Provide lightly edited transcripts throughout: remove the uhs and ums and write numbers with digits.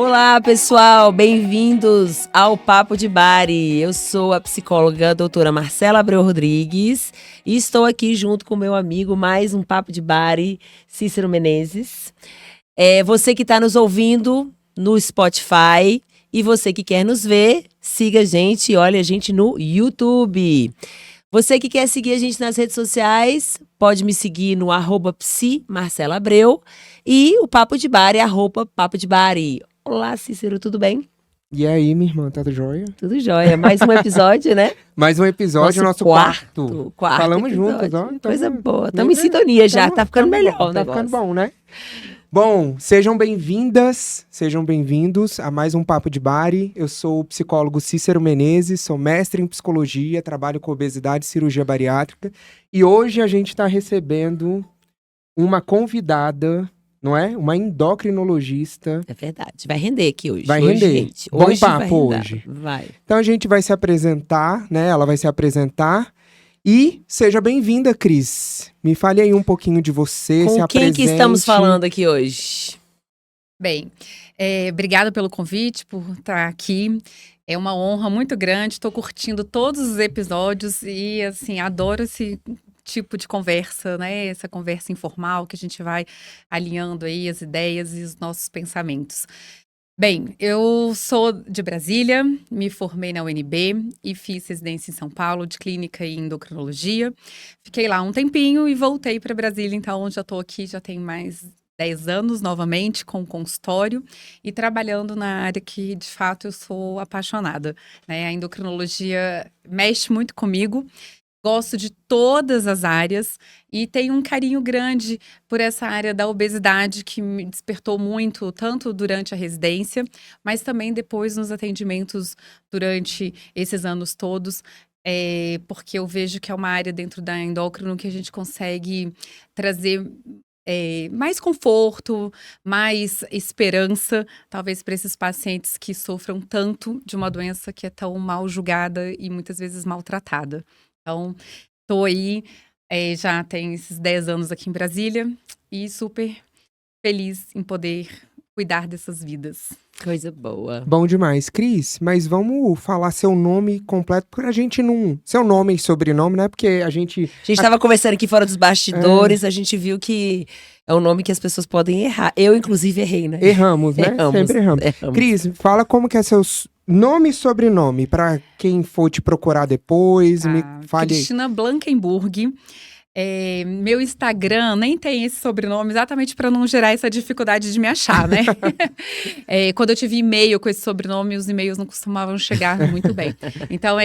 Olá, pessoal, bem-vindos ao Papo de Bari. Eu sou a psicóloga a doutora Marcela Abreu Rodrigues e estou aqui junto com meu amigo, mais um Papo de Bari, Cícero Menezes. Você que está nos ouvindo no Spotify e você que quer nos ver, siga a gente e olhe a gente no YouTube. Você que quer seguir a gente nas redes sociais, pode me seguir no @psi_marcela_abreu e o Papo de Bari é @papo de Bari. Olá, Cícero, tudo bem? E aí, minha irmã, tá tudo jóia? Tudo jóia. Mais um episódio, né? Mais um episódio, nosso quarto. Falamos episódio. juntos, ó. Coisa boa. Estamos em sintonia já, tá ficando melhor o negócio. Tá ficando bom, né? Bom, sejam bem-vindas, sejam bem-vindos a mais um Papo de Bari. Eu sou o psicólogo Cícero Menezes, sou mestre em psicologia, trabalho com obesidade e cirurgia bariátrica. E hoje a gente tá recebendo uma convidada, não é? Uma endocrinologista. É verdade. Vai render aqui hoje. Vai hoje, render. Gente. Bom hoje papo hoje. Vai. Então a gente vai se apresentar, né? Ela vai se apresentar. E seja bem-vinda, Cris. Me fale aí um pouquinho de você, se Com quem apresente. que estamos falando aqui hoje? Bem, obrigada pelo convite, por estar aqui. É uma honra muito grande. Estou curtindo todos os episódios e, assim, adoro esse tipo de conversa, né? Essa conversa informal que a gente vai alinhando aí as ideias e os nossos pensamentos. Bem, eu sou de Brasília, me formei na UNB e fiz residência em São Paulo de clínica e endocrinologia. Fiquei lá um tempinho e voltei para Brasília, então já estou aqui, já tem mais 10 anos novamente com consultório e trabalhando na área que de fato eu sou apaixonada, né? A endocrinologia mexe muito comigo. Gosto de todas as áreas e tenho um carinho grande por essa área da obesidade que me despertou muito, tanto durante a residência, mas também depois nos atendimentos durante esses anos todos, porque eu vejo que é uma área dentro da endócrino que a gente consegue trazer mais conforto, mais esperança, talvez para esses pacientes que sofram tanto de uma doença que é tão mal julgada e muitas vezes maltratada. Então, estou aí, já tem esses 10 anos aqui em Brasília e super feliz em poder cuidar dessas vidas. Coisa boa. Bom demais. Cris, mas vamos falar seu nome completo, pra gente não... Seu nome e sobrenome, né? Porque a gente... A gente estava conversando aqui fora dos bastidores, a gente viu que é um nome que as pessoas podem errar. Eu, inclusive, errei, né? Erramos, né? Erramos. Sempre erramos. Cris, fala como que é seu nome e sobrenome, pra quem for te procurar depois, me fale. Cristina Blankenburg. Meu Instagram nem tem esse sobrenome exatamente para não gerar essa dificuldade de me achar, né? Quando eu tive e-mail com esse sobrenome, os e-mails não costumavam chegar muito bem. Então,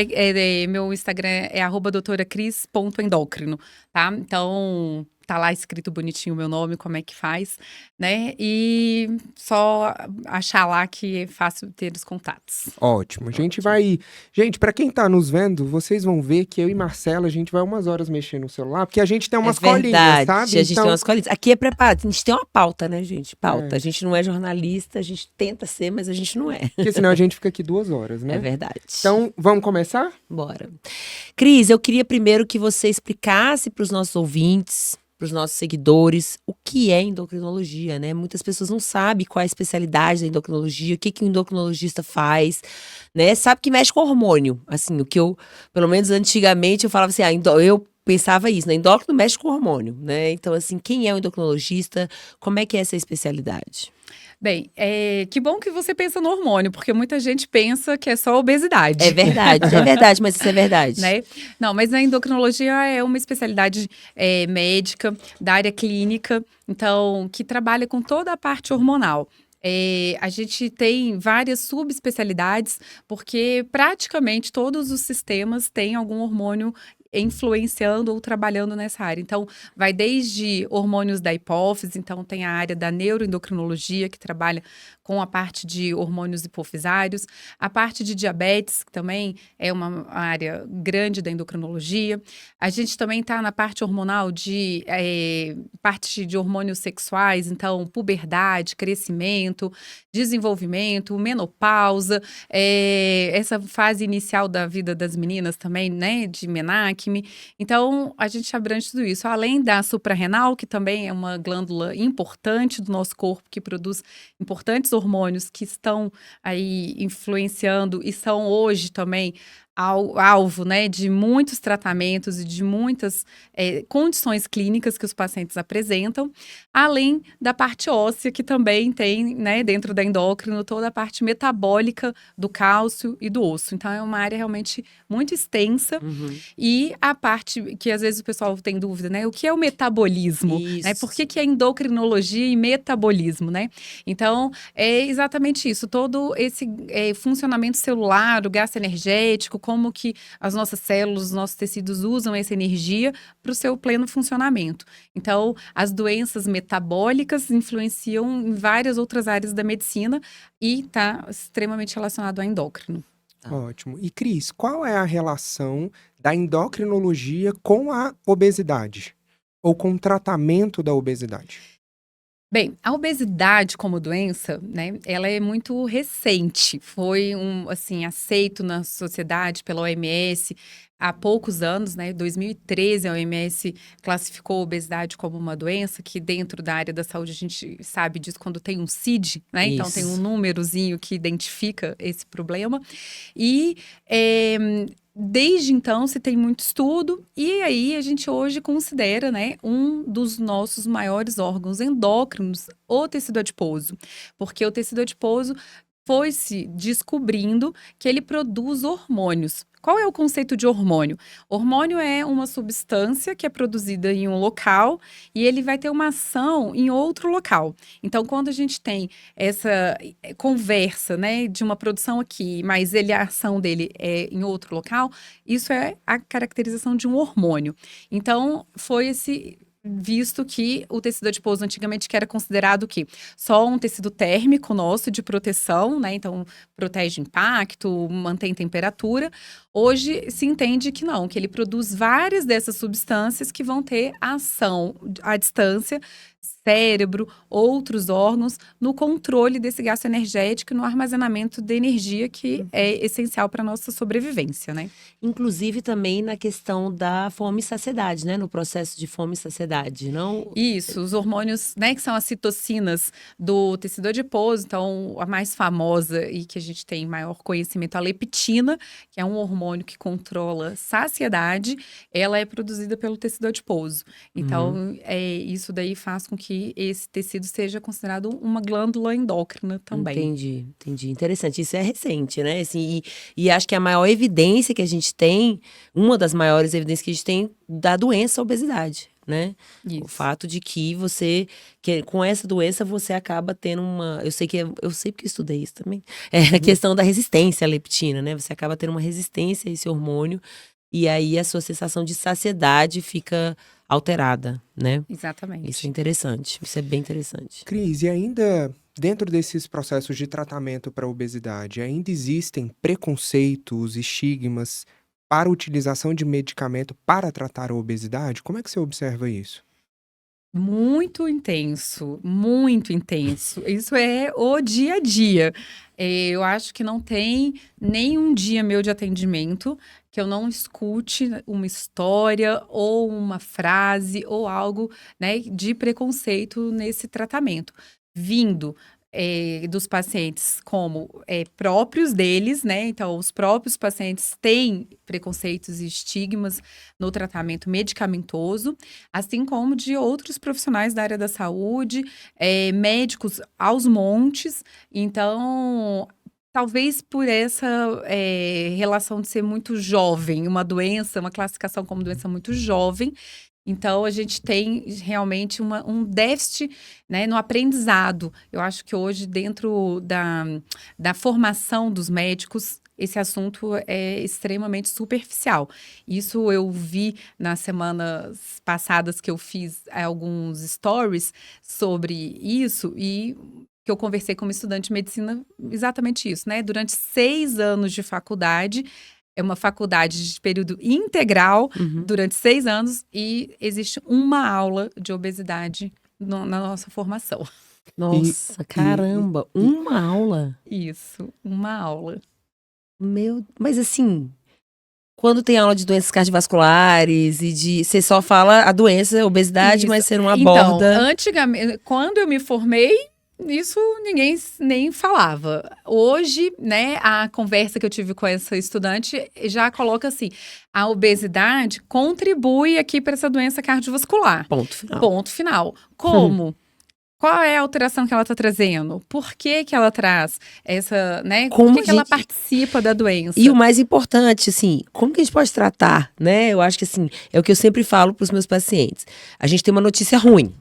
meu Instagram é @doutoracris.endócrino, tá? Então, tá lá escrito bonitinho o meu nome, como é que faz, né? E só achar lá que é fácil ter os contatos. Ótimo. A gente vai... Gente, pra quem tá nos vendo, vocês vão ver que eu e Marcela, a gente vai umas horas mexendo no celular, porque a gente tem umas colinhas, sabe? A gente tem umas colinhas. Aqui é preparado. A gente tem uma pauta, né, gente? Pauta. A gente não é jornalista, a gente tenta ser, mas a gente não é. Porque senão a gente fica aqui 2 horas, né? É verdade. Então, vamos começar? Bora. Cris, eu queria primeiro que você explicasse para os nossos ouvintes, para os nossos seguidores, o que é endocrinologia, né? Muitas pessoas não sabem qual é a especialidade da endocrinologia, o que o endocrinologista faz, né? Sabe que mexe com hormônio, assim, o que eu, pelo menos antigamente, eu falava assim, eu pensava isso, né? Endócrino mexe com hormônio, né? Então, assim, quem é o endocrinologista? Como é que é essa especialidade? Bem, que bom que você pensa no hormônio, porque muita gente pensa que é só obesidade. É verdade, mas isso é verdade. Né? Não, mas a endocrinologia é uma especialidade médica, da área clínica, então, que trabalha com toda a parte hormonal. A gente tem várias subespecialidades, porque praticamente todos os sistemas têm algum hormônio influenciando ou trabalhando nessa área. Então, vai desde hormônios da hipófise, então tem a área da neuroendocrinologia, que trabalha com a parte de hormônios hipofisários, a parte de diabetes, que também é uma área grande da endocrinologia. A gente também está na parte hormonal de parte de hormônios sexuais, então puberdade, crescimento, desenvolvimento, menopausa, essa fase inicial da vida das meninas também, né, de menarca, acne. Então, a gente abrange tudo isso. Além da suprarrenal, que também é uma glândula importante do nosso corpo, que produz importantes hormônios que estão aí influenciando e são hoje também alvo, né, de muitos tratamentos e de muitas condições clínicas que os pacientes apresentam, além da parte óssea, que também tem, né, dentro da endócrino, toda a parte metabólica do cálcio e do osso. Então, é uma área realmente muito extensa. E a parte que às vezes o pessoal tem dúvida, né, o que é o metabolismo? Né? Por que é endocrinologia e metabolismo, né? Então, é exatamente isso, todo esse funcionamento celular, o gasto energético, como que as nossas células, os nossos tecidos usam essa energia para o seu pleno funcionamento. Então, as doenças metabólicas influenciam em várias outras áreas da medicina e está extremamente relacionado ao endócrino. Ótimo. E Cris, qual é a relação da endocrinologia com a obesidade? Ou com o tratamento da obesidade? Bem, a obesidade como doença, né, ela é muito recente. Foi assim, aceito na sociedade pela OMS há poucos anos, né? 2013 a OMS classificou a obesidade como uma doença que dentro da área da saúde a gente sabe disso quando tem um CID, né? Então tem um númerozinho que identifica esse problema. E desde então, se tem muito estudo, e aí a gente hoje considera, né, um dos nossos maiores órgãos endócrinos, o tecido adiposo. Porque o tecido adiposo foi se descobrindo que ele produz hormônios. Qual é o conceito de hormônio? Hormônio é uma substância que é produzida em um local e ele vai ter uma ação em outro local. Então, quando a gente tem essa conversa, né, de uma produção aqui, mas a ação dele é em outro local, isso é a caracterização de um hormônio. Então, foi visto que o tecido adiposo antigamente que era considerado o quê? Só um tecido térmico nosso de proteção, né? Então, protege impacto, mantém temperatura. Hoje se entende que não, que ele produz várias dessas substâncias que vão ter ação à distância, cérebro, outros órgãos, no controle desse gasto energético e no armazenamento de energia que é essencial para a nossa sobrevivência, né? Inclusive também na questão da fome e saciedade, né? No processo de fome e saciedade, não? Isso, os hormônios, né, que são as citocinas do tecido adiposo, então a mais famosa e que a gente tem maior conhecimento, a leptina, que é um hormônio que controla saciedade, ela é produzida pelo tecido adiposo. Então, isso daí faz com que esse tecido seja considerado uma glândula endócrina também. Entendi. Interessante. Isso é recente, né? Assim, e acho que a maior evidência que a gente tem, uma das maiores evidências que a gente tem da doença, a obesidade, né? Isso. O fato de que com essa doença você acaba tendo eu sei porque eu estudei isso também, a questão da resistência à leptina, né? Você acaba tendo uma resistência a esse hormônio e aí a sua sensação de saciedade fica alterada, né? Exatamente. Isso é interessante, isso é bem interessante. Cris, e ainda dentro desses processos de tratamento para a obesidade, ainda existem preconceitos, estigmas para a utilização de medicamento para tratar a obesidade? Como é que você observa isso? Muito intenso, muito intenso. Isso é o dia a dia. Eu acho que não tem nenhum dia meu de atendimento que eu não escute uma história ou uma frase ou algo, né, de preconceito nesse tratamento. Vindo dos pacientes como próprios deles, né? Então, os próprios pacientes têm preconceitos e estigmas no tratamento medicamentoso, assim como de outros profissionais da área da saúde, médicos aos montes. Então, talvez por essa relação de ser muito jovem, uma doença, uma classificação como doença muito jovem. Então, a gente tem realmente um déficit, né, no aprendizado. Eu acho que hoje, dentro da formação dos médicos, esse assunto é extremamente superficial. Isso eu vi nas semanas passadas que eu fiz alguns stories sobre isso e que eu conversei com uma estudante de medicina, exatamente isso, né? Durante 6 anos de faculdade, é uma faculdade de período integral, durante 6 anos, e existe uma aula de obesidade na nossa formação. Nossa, caramba, uma aula? Isso, uma aula. Mas assim, quando tem aula de doenças cardiovasculares e de... Você só fala a doença, a obesidade, Isso. mas você não Então, aborda... antigamente, quando eu me formei, isso ninguém nem falava. Hoje, né, a conversa que eu tive com essa estudante já coloca assim: a obesidade contribui aqui para essa doença cardiovascular. Ponto final. Ponto final. Como? Qual é a alteração que ela está trazendo? Por que que ela traz essa, né? Como Por que que ela gente- participa da doença? E o mais importante, assim, como que a gente pode tratar, né? Eu acho que, assim, é o que eu sempre falo para os meus pacientes. A gente tem uma notícia ruim.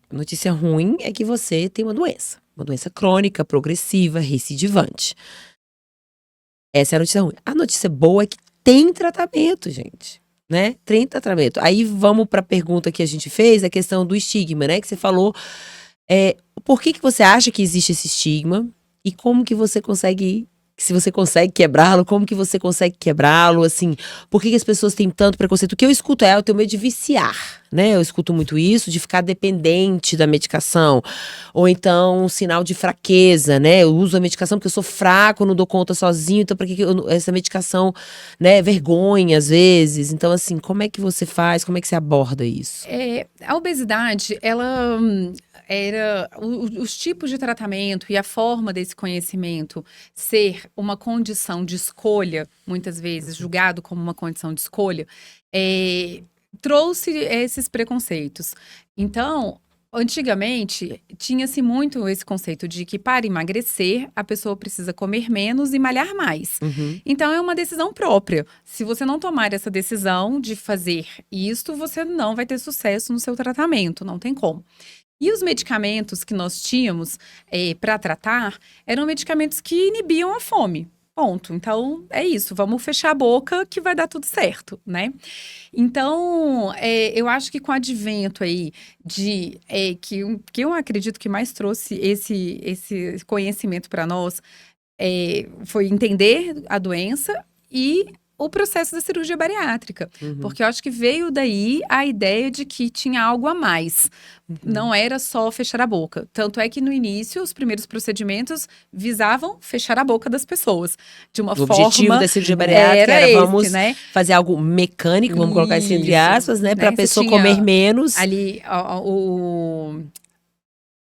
A notícia ruim é que você tem uma doença crônica, progressiva, recidivante. Essa é a notícia ruim. A notícia boa é que tem tratamento, gente, né? Tem tratamento. Aí vamos para a pergunta que a gente fez, a questão do estigma, né? Que você falou, por que você acha que existe esse estigma e como que você consegue... Se você consegue quebrá-lo, como que você consegue quebrá-lo, assim, por que as pessoas têm tanto preconceito? O que eu escuto eu tenho medo de viciar, né? Eu escuto muito isso, de ficar dependente da medicação, ou então um sinal de fraqueza, né? Eu uso a medicação porque eu sou fraco, não dou conta sozinho, então para que essa medicação, né, vergonha às vezes. Então, assim, como é que você faz, como é que você aborda isso? A obesidade, ela era os tipos de tratamento e a forma desse conhecimento ser uma condição de escolha, muitas vezes julgado como uma condição de escolha, trouxe esses preconceitos. Então, antigamente, tinha-se muito esse conceito de que para emagrecer, a pessoa precisa comer menos e malhar mais. Então, é uma decisão própria. Se você não tomar essa decisão de fazer isto, você não vai ter sucesso no seu tratamento, não tem como. E os medicamentos que nós tínhamos para tratar eram medicamentos que inibiam a fome. Ponto. Então, é isso. Vamos fechar a boca que vai dar tudo certo, né? Então, eu acho que com o advento aí que eu acredito que mais trouxe esse conhecimento para nós foi entender a doença e o processo da cirurgia bariátrica. Porque eu acho que veio daí a ideia de que tinha algo a mais. Não era só fechar a boca. Tanto é que no início, os primeiros procedimentos visavam fechar a boca das pessoas. De uma O forma... objetivo da cirurgia bariátrica era esse, vamos né? fazer algo mecânico, vamos colocar isso entre Isso, aspas, né? Para a né? pessoa Você tinha comer menos. Ali,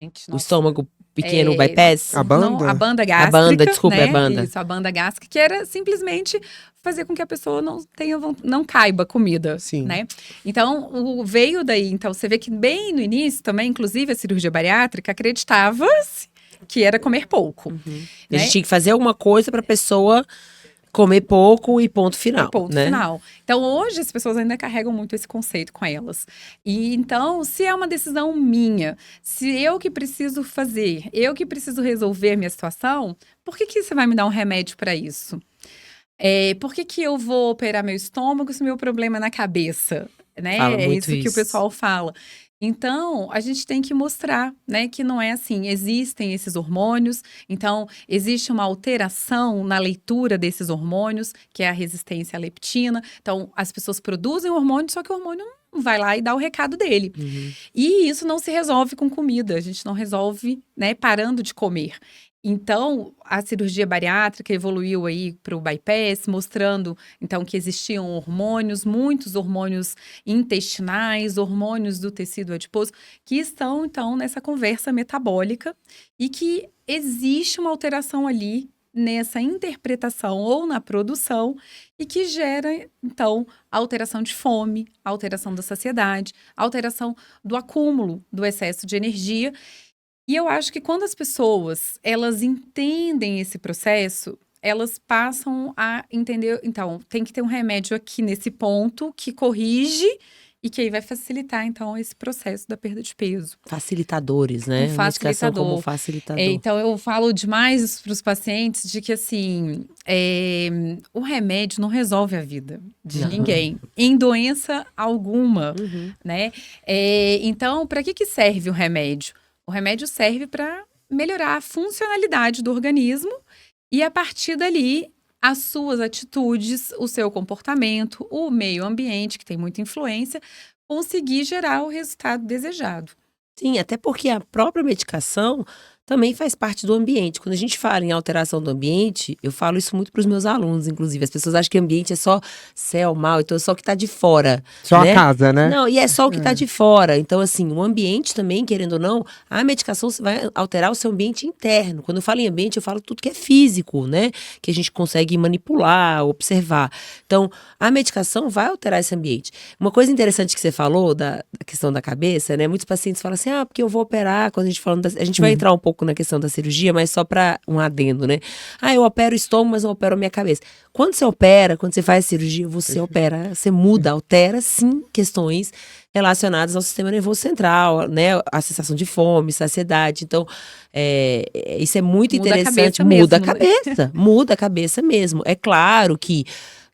Gente, O nossa. estômago pequeno, o bypass. A banda? Não, a banda gástrica. banda, desculpa, né? a banda. Isso, a banda gástrica, que era simplesmente fazer com que a pessoa não caiba comida, Sim. né? Então, veio daí. Então, você vê que bem no início também, inclusive a cirurgia bariátrica, acreditava-se que era comer pouco. A gente tinha que fazer alguma coisa para a pessoa comer pouco e ponto final. Ponto né? final. Então, hoje as pessoas ainda carregam muito esse conceito com elas. E então, se é uma decisão minha, se eu que preciso fazer, eu que preciso resolver a minha situação, por que você vai me dar um remédio para isso? Por que eu vou operar meu estômago se meu problema é na cabeça? Né? Fala É muito isso que o isso. pessoal fala. Então, a gente tem que mostrar, né, que não é assim. Existem esses hormônios, então existe uma alteração na leitura desses hormônios, que é a resistência à leptina. Então, as pessoas produzem o hormônio, só que o hormônio não vai lá e dá o recado dele. E isso não se resolve com comida, a gente não resolve, né, parando de comer. Então, a cirurgia bariátrica evoluiu aí para o bypass, mostrando, então, que existiam hormônios, muitos hormônios intestinais, hormônios do tecido adiposo, que estão, então, nessa conversa metabólica e que existe uma alteração ali nessa interpretação ou na produção e que gera, então, alteração de fome, alteração da saciedade, alteração do acúmulo do excesso de energia. E eu acho que quando as pessoas, elas entendem esse processo, elas passam a entender, então, tem que ter um remédio aqui nesse ponto que corrige e que aí vai facilitar, então, esse processo da perda de peso. Facilitadores, né? Um A medicação como facilitador. facilitador. Então, eu falo demais para os pacientes de que, assim, o remédio não resolve a vida de ninguém, em doença alguma, né? Então, para que serve o remédio? O remédio serve para melhorar a funcionalidade do organismo e, a partir dali, as suas atitudes, o seu comportamento, o meio ambiente, que tem muita influência, conseguir gerar o resultado desejado. Sim, até porque a própria medicação também faz parte do ambiente. Quando a gente fala em alteração do ambiente, eu falo isso muito para os meus alunos, inclusive. As pessoas acham que ambiente é só céu, mal, então é só o que está de fora. Só né? a casa, né? Não, e é só o que está de fora. Então, assim, o ambiente também, querendo ou não, a medicação vai alterar o seu ambiente interno. Quando eu falo em ambiente, eu falo tudo que é físico, né? Que a gente consegue manipular, observar. Então, a medicação vai alterar esse ambiente. Uma coisa interessante que você falou da questão da cabeça, né? Muitos pacientes falam assim, porque eu vou operar, quando a gente falando a gente vai entrar um pouco na questão da cirurgia, mas só para um adendo, né? Eu opero o estômago, mas não opero a minha cabeça. Quando você opera, quando você faz a cirurgia, você opera, você muda, altera, sim, questões relacionadas ao sistema nervoso central, né? A sensação de fome, saciedade. Então, isso é muito Muda a interessante. cabeça Muda a mesmo, né? cabeça, muda a cabeça mesmo. É claro que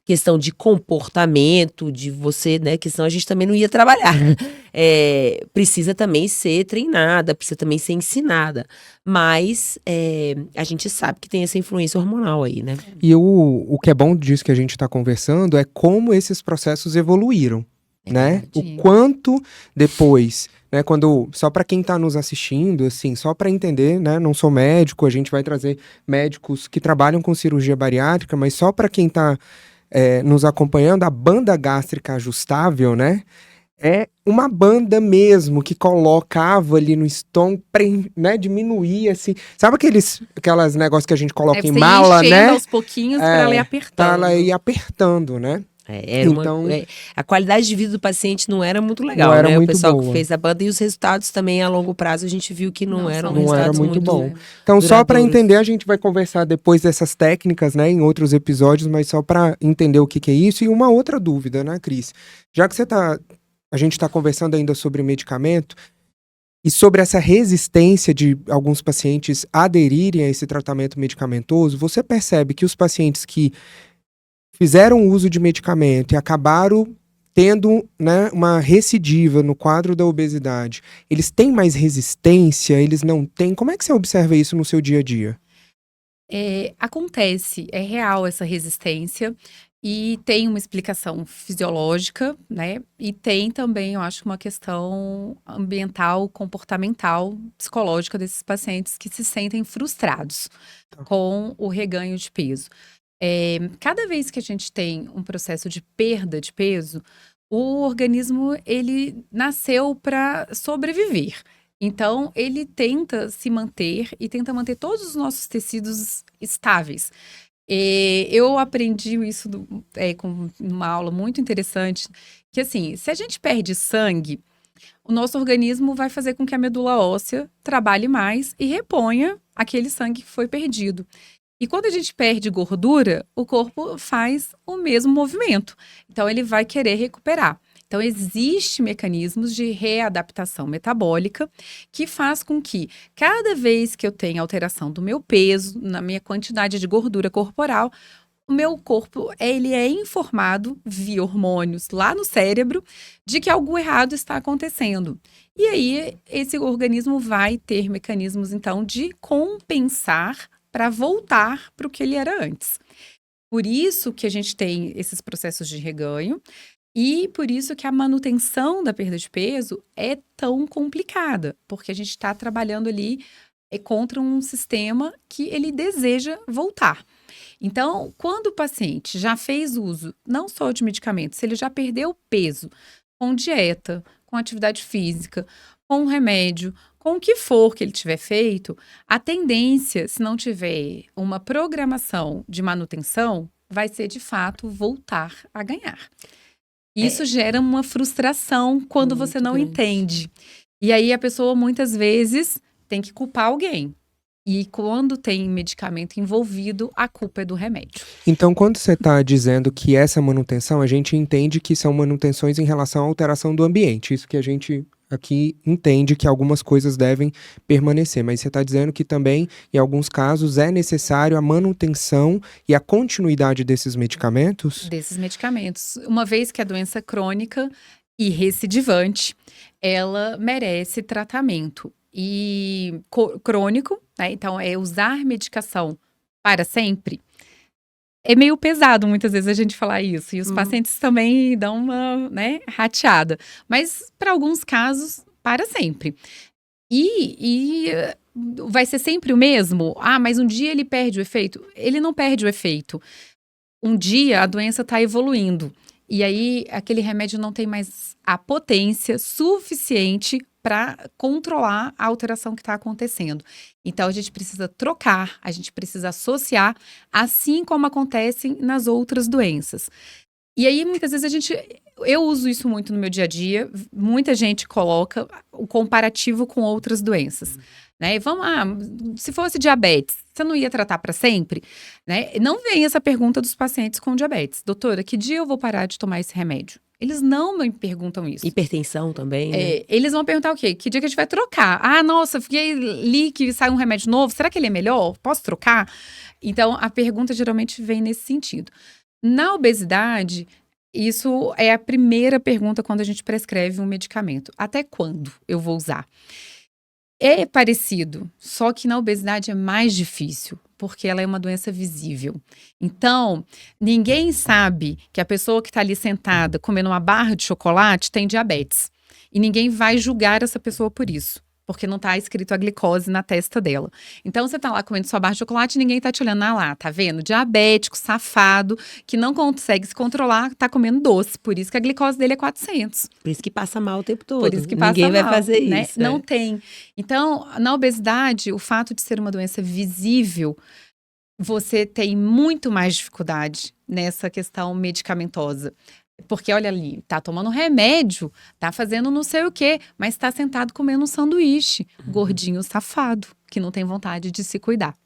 questão de comportamento, de você, né? Que senão a gente também não ia trabalhar. Precisa também ser treinada, precisa também ser ensinada. Mas a gente sabe que tem essa influência hormonal aí, né? E o que é bom disso que a gente está conversando é como esses processos evoluíram, né? verdade. O quanto depois, né? Só para quem está nos assistindo, assim, só para entender, né? Não sou médico, a gente vai trazer médicos que trabalham com cirurgia bariátrica, mas só para quem está nos acompanhando, a banda gástrica ajustável, né? É uma banda mesmo que colocava ali no estômago, né? Diminuir, assim. Sabe aquelas negócios que a gente coloca em Você mala, ir né? enchendo aos pouquinhos para ela ir apertando. Pra ela ir apertando, né? Então- A qualidade de vida do paciente não era muito legal, Não era né? muito O pessoal boa. que fez a banda e os resultados também a longo prazo a gente viu que não eram são Não era resultados muito bom. né? Então, só para duradouros. entender, a gente vai conversar depois dessas técnicas, né, em outros episódios, mas só para entender o que é isso. E uma outra dúvida, né, Cris? Já que a gente está conversando ainda sobre medicamento e sobre essa resistência de alguns pacientes aderirem a esse tratamento medicamentoso, você percebe que os pacientes que fizeram uso de medicamento e acabaram tendo, né, uma recidiva no quadro da obesidade, eles têm mais resistência? Eles não têm? Como é que você observa isso no seu dia a dia? Acontece, é real essa resistência e tem uma explicação fisiológica, né? E tem também, eu acho, uma questão ambiental, comportamental, psicológica desses pacientes que se sentem frustrados com o reganho de peso. Cada vez que a gente tem um processo de perda de peso, o organismo ele nasceu para sobreviver. Então, ele tenta se manter e tenta manter todos os nossos tecidos estáveis. Eu aprendi isso com uma aula muito interessante, que assim, se a gente perde sangue, o nosso organismo vai fazer com que a medula óssea trabalhe mais e reponha aquele sangue que foi perdido. E quando a gente perde gordura, o corpo faz o mesmo movimento. Então, ele vai querer recuperar. Então, existem mecanismos de readaptação metabólica que faz com que, cada vez que eu tenho alteração do meu peso, na minha quantidade de gordura corporal, o meu corpo ele é informado via hormônios lá no cérebro de que algo errado está acontecendo. E aí, esse organismo vai ter mecanismos, então, de compensar para voltar para o que ele era antes. Por isso que a gente tem esses processos de reganho e por isso que a manutenção da perda de peso é tão complicada, porque a gente está trabalhando ali contra um sistema que ele deseja voltar. Então, quando o paciente já fez uso não só de medicamentos, se ele já perdeu peso com dieta, com atividade física, com remédio, com o que for que ele tiver feito, a tendência, se não tiver uma programação de manutenção, vai ser, de fato, voltar a ganhar. Isso gera uma frustração quando Muito você não grande. entende. E aí a pessoa, muitas vezes, tem que culpar alguém. E quando tem medicamento envolvido, a culpa é do remédio. Então, quando você está dizendo que essa manutenção, a gente entende que são manutenções em relação à alteração do ambiente. Isso que a gente aqui entende que algumas coisas devem permanecer. Mas você está dizendo que também, em alguns casos, é necessário a manutenção e a continuidade desses medicamentos? Desses medicamentos. Uma vez que a doença é crônica e recidivante, ela merece tratamento. E crônico, né? Então, usar medicação para sempre. É meio pesado, muitas vezes, a gente falar isso. E os pacientes também dão uma, né, rateada. Mas, para alguns casos, para sempre. E vai ser sempre o mesmo? Ah, mas um dia ele perde o efeito? Ele não perde o efeito. Um dia a doença está evoluindo. E aí, aquele remédio não tem mais a potência suficiente para controlar a alteração que está acontecendo. Então, a gente precisa trocar, a gente precisa associar, assim como acontecem nas outras doenças. E aí, muitas vezes, eu uso isso muito no meu dia a dia, muita gente coloca o comparativo com outras doenças. Né? Vamos lá, se fosse diabetes, você não ia tratar para sempre? Né? Não vem essa pergunta dos pacientes com diabetes. Doutora, que dia eu vou parar de tomar esse remédio? Eles não me perguntam isso. Hipertensão também, né? Eles vão perguntar o quê? Que dia que a gente vai trocar? Ah, nossa, li que sai um remédio novo, será que ele é melhor? Posso trocar? Então, a pergunta geralmente vem nesse sentido. Na obesidade, isso é a primeira pergunta quando a gente prescreve um medicamento. Até quando eu vou usar? É parecido, só que na obesidade é mais difícil, porque ela é uma doença visível. Então, ninguém sabe que a pessoa que está ali sentada comendo uma barra de chocolate tem diabetes. E ninguém vai julgar essa pessoa por isso, porque não está escrito a glicose na testa dela. Então, você está lá comendo sua barra de chocolate e ninguém está te olhando. Ah lá, tá vendo? Diabético, safado, que não consegue se controlar, está comendo doce. Por isso que a glicose dele é 400. Por isso que passa mal o tempo todo. Por isso que passa Ninguém mal, vai fazer né? isso. Não tem. Então, na obesidade, o fato de ser uma doença visível, você tem muito mais dificuldade nessa questão medicamentosa. Porque, olha ali, tá tomando remédio, tá fazendo não sei o quê, mas tá sentado comendo um sanduíche. Gordinho safado, que não tem vontade de se cuidar.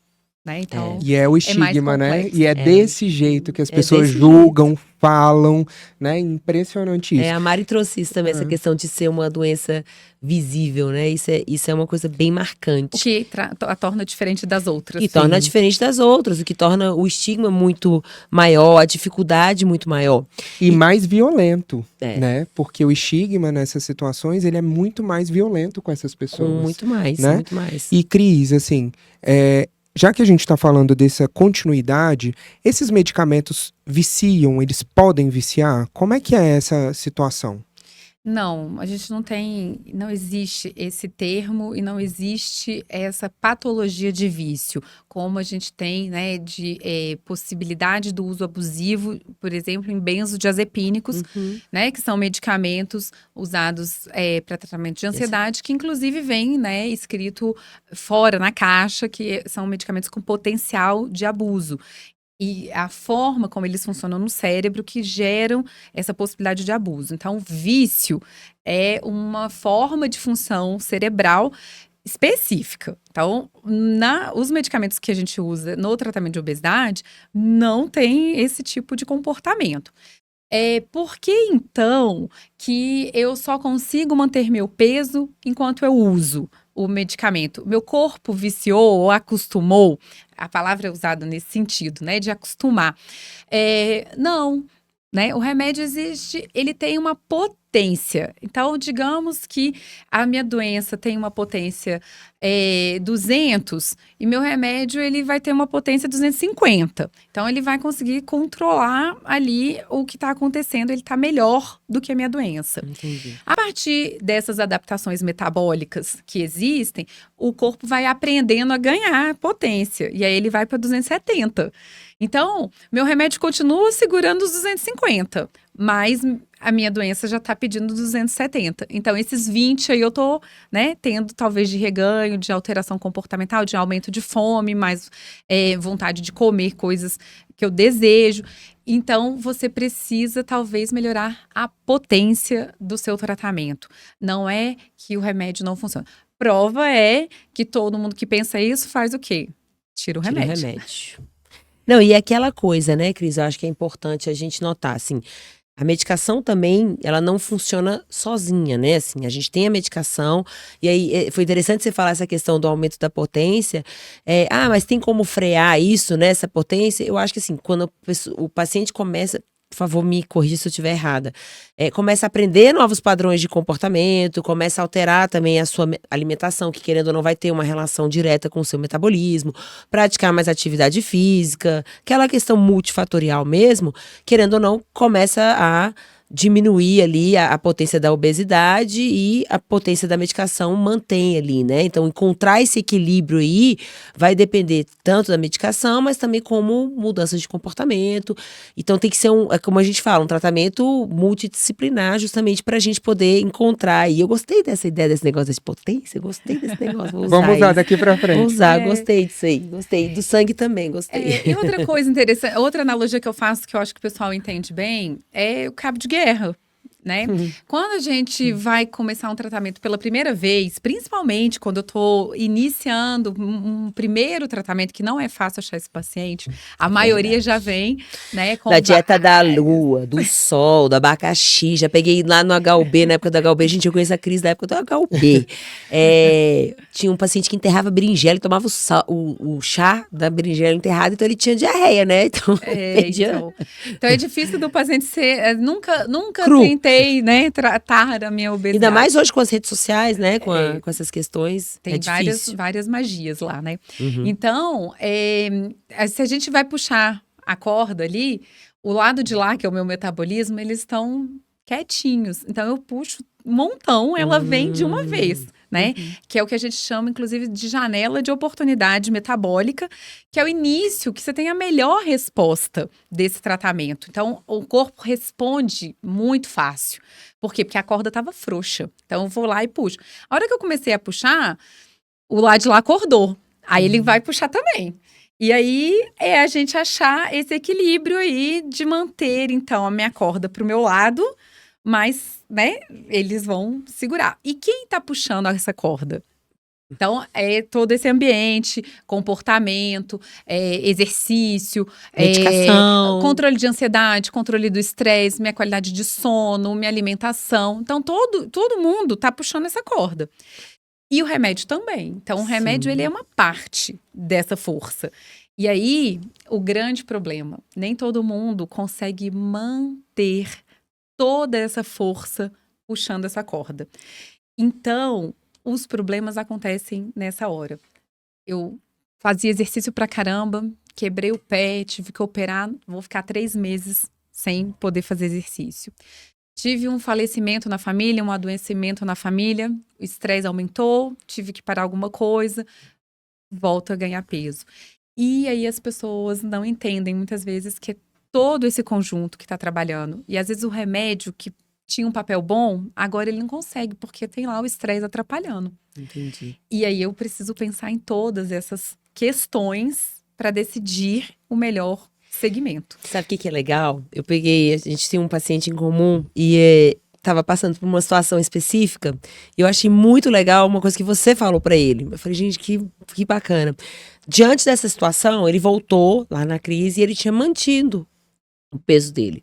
Né? Então, E é o estigma, né? complexo. E é desse jeito que as É pessoas desse julgam, falam, né? Impressionante isso. A Mari trouxe isso também, essa questão de ser uma doença visível, né? Isso é uma coisa bem marcante. O que a torna diferente das outras. Que torna diferente das outras, o que torna o estigma muito maior, a dificuldade muito maior. E mais violento, É. né? Porque o estigma nessas situações, ele é muito mais violento com essas pessoas. Muito mais, né? muito mais. E Cris, assim, já que a gente está falando dessa continuidade, esses medicamentos viciam, eles podem viciar? Como é que é essa situação? Não, a gente não existe esse termo e não existe essa patologia de vício, como a gente tem, né, de possibilidade do uso abusivo, por exemplo, em benzodiazepínicos, né, que são medicamentos usados para tratamento de ansiedade, que inclusive vem, né, escrito fora na caixa, que são medicamentos com potencial de abuso. E a forma como eles funcionam no cérebro que geram essa possibilidade de abuso. Então, o vício é uma forma de função cerebral específica. Então, os medicamentos que a gente usa no tratamento de obesidade não tem esse tipo de comportamento. Por que, então, que eu só consigo manter meu peso enquanto eu uso o medicamento? Meu corpo viciou ou acostumou? A palavra é usada nesse sentido, né? De acostumar. Não, né? O remédio existe, ele tem uma potência. Então, digamos que a minha doença tem uma potência 200 e meu remédio ele vai ter uma potência 250. Então, ele vai conseguir controlar ali o que está acontecendo, ele está melhor do que a minha doença. Entendi. A partir dessas adaptações metabólicas que existem, o corpo vai aprendendo a ganhar potência. E aí ele vai para 270. Então, meu remédio continua segurando os 250, mas a minha doença já está pedindo 270. Então, esses 20 aí eu tô, né, tendo talvez de reganho, de alteração comportamental, de aumento de fome, mais vontade de comer coisas que eu desejo. Então, você precisa talvez melhorar a potência do seu tratamento. Não é que o remédio não funciona. Prova é que todo mundo que pensa isso faz o quê? Tira o remédio. Não, e aquela coisa, né, Cris? Eu acho que é importante a gente notar, assim, a medicação também, ela não funciona sozinha, né? Assim, a gente tem a medicação, e aí foi interessante você falar essa questão do aumento da potência. Mas tem como frear isso, né? Essa potência? Eu acho que, assim, quando o paciente começa. Por favor, me corrija se eu estiver errada. Começa a aprender novos padrões de comportamento, começa a alterar também a sua alimentação, que querendo ou não vai ter uma relação direta com o seu metabolismo, praticar mais atividade física, aquela questão multifatorial mesmo, querendo ou não, começa a diminuir ali a potência da obesidade e a potência da medicação mantém ali, né? Então, encontrar esse equilíbrio aí vai depender tanto da medicação, mas também como mudanças de comportamento. Então, tem que ser como a gente fala, um tratamento multidisciplinar, justamente pra gente poder encontrar. E eu gostei dessa ideia, desse negócio de potência, gostei desse negócio. Vamos usar daqui pra frente. Vou usar, gostei disso aí, gostei. Do sangue também, gostei. E outra coisa interessante, outra analogia que eu faço, que eu acho que o pessoal entende bem, é o cabo de guerra, né? Quando a gente vai começar um tratamento pela primeira vez, principalmente quando eu tô iniciando um primeiro tratamento, que não é fácil achar esse paciente, a maioria já vem, né? Da dieta da lua, do sol, do abacaxi. Já peguei lá no HUB, na época do HUB. Gente, eu conheço a Cris da época do HUB. Tinha um paciente que enterrava berinjela e tomava o chá da berinjela enterrada, então ele tinha diarreia, né? Então, então é difícil do paciente ser. Nunca Cru. Tentei, né, tratar a minha obesidade. Ainda mais hoje com as redes sociais, né? Com essas questões. Tem várias magias lá, né? Então, se a gente vai puxar a corda ali, o lado de lá, que é o meu metabolismo, eles estão quietinhos. Então, eu puxo um montão, ela vem de uma vez, né? Que é o que a gente chama, inclusive, de janela de oportunidade metabólica, que é o início que você tem a melhor resposta desse tratamento. Então, o corpo responde muito fácil. Por quê? Porque a corda estava frouxa. Então, eu vou lá e puxo. A hora que eu comecei a puxar, o lado de lá acordou. Aí ele vai puxar também. E aí é a gente achar esse equilíbrio aí de manter, então, a minha corda para o meu lado, mas, né, eles vão segurar. E quem tá puxando essa corda? Então, é todo esse ambiente, comportamento, exercício, medicação, controle de ansiedade, controle do estresse, minha qualidade de sono, minha alimentação. Então, todo mundo tá puxando essa corda. E o remédio também. Então, o remédio, ele é uma parte dessa força. E aí, o grande problema, nem todo mundo consegue manter toda essa força puxando essa corda. Então, os problemas acontecem nessa hora. Eu fazia exercício pra caramba, quebrei o pé, tive que operar, vou ficar 3 meses sem poder fazer exercício. Tive um falecimento na família, um adoecimento na família, o estresse aumentou, tive que parar alguma coisa, volto a ganhar peso. E aí as pessoas não entendem muitas vezes que é todo esse conjunto que está trabalhando. E às vezes o remédio que tinha um papel bom, agora ele não consegue, porque tem lá o estresse atrapalhando. Entendi. E aí eu preciso pensar em todas essas questões para decidir o melhor segmento. Sabe o que é legal? A gente tem um paciente em comum e estava passando por uma situação específica e eu achei muito legal uma coisa que você falou para ele. Eu falei, gente, que bacana. Diante dessa situação, ele voltou lá na crise e ele tinha mantido o peso dele.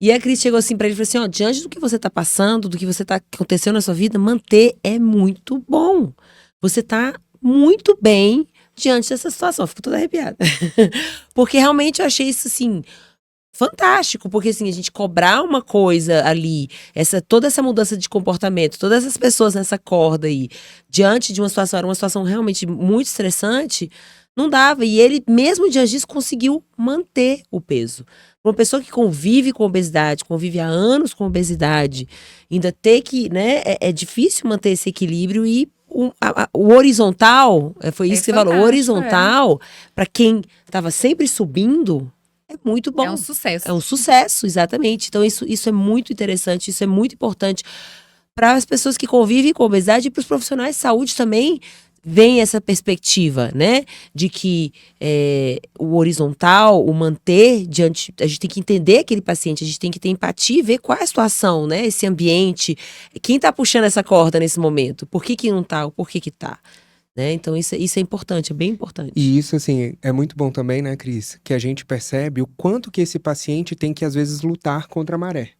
E a Cris chegou assim pra ele e falou assim, ó, diante do que você tá passando, do que você tá acontecendo na sua vida, manter é muito bom. Você tá muito bem diante dessa situação. Eu fico toda arrepiada. Porque realmente eu achei isso, assim, fantástico. Porque, assim, a gente cobrar uma coisa ali, toda essa mudança de comportamento, todas essas pessoas nessa corda aí, diante de uma situação, era uma situação realmente muito estressante, não dava. E ele, mesmo diante disso, conseguiu manter o peso. Uma pessoa que convive com obesidade, convive há anos com obesidade, ainda ter que, né, é difícil manter esse equilíbrio e o horizontal, foi isso que você falou, o horizontal, para quem estava sempre subindo, é muito bom. É um sucesso. É um sucesso, exatamente. Então isso é muito interessante, isso é muito importante para as pessoas que convivem com obesidade e para os profissionais de saúde também. Vem essa perspectiva, né, de que o horizontal, o manter diante, a gente tem que entender aquele paciente, a gente tem que ter empatia e ver qual é a situação, né, esse ambiente, quem tá puxando essa corda nesse momento, por que não tá, por que tá, né, então isso é importante, é bem importante. E isso, assim, é muito bom também, né, Cris, que a gente percebe o quanto que esse paciente tem que, às vezes, lutar contra a maré,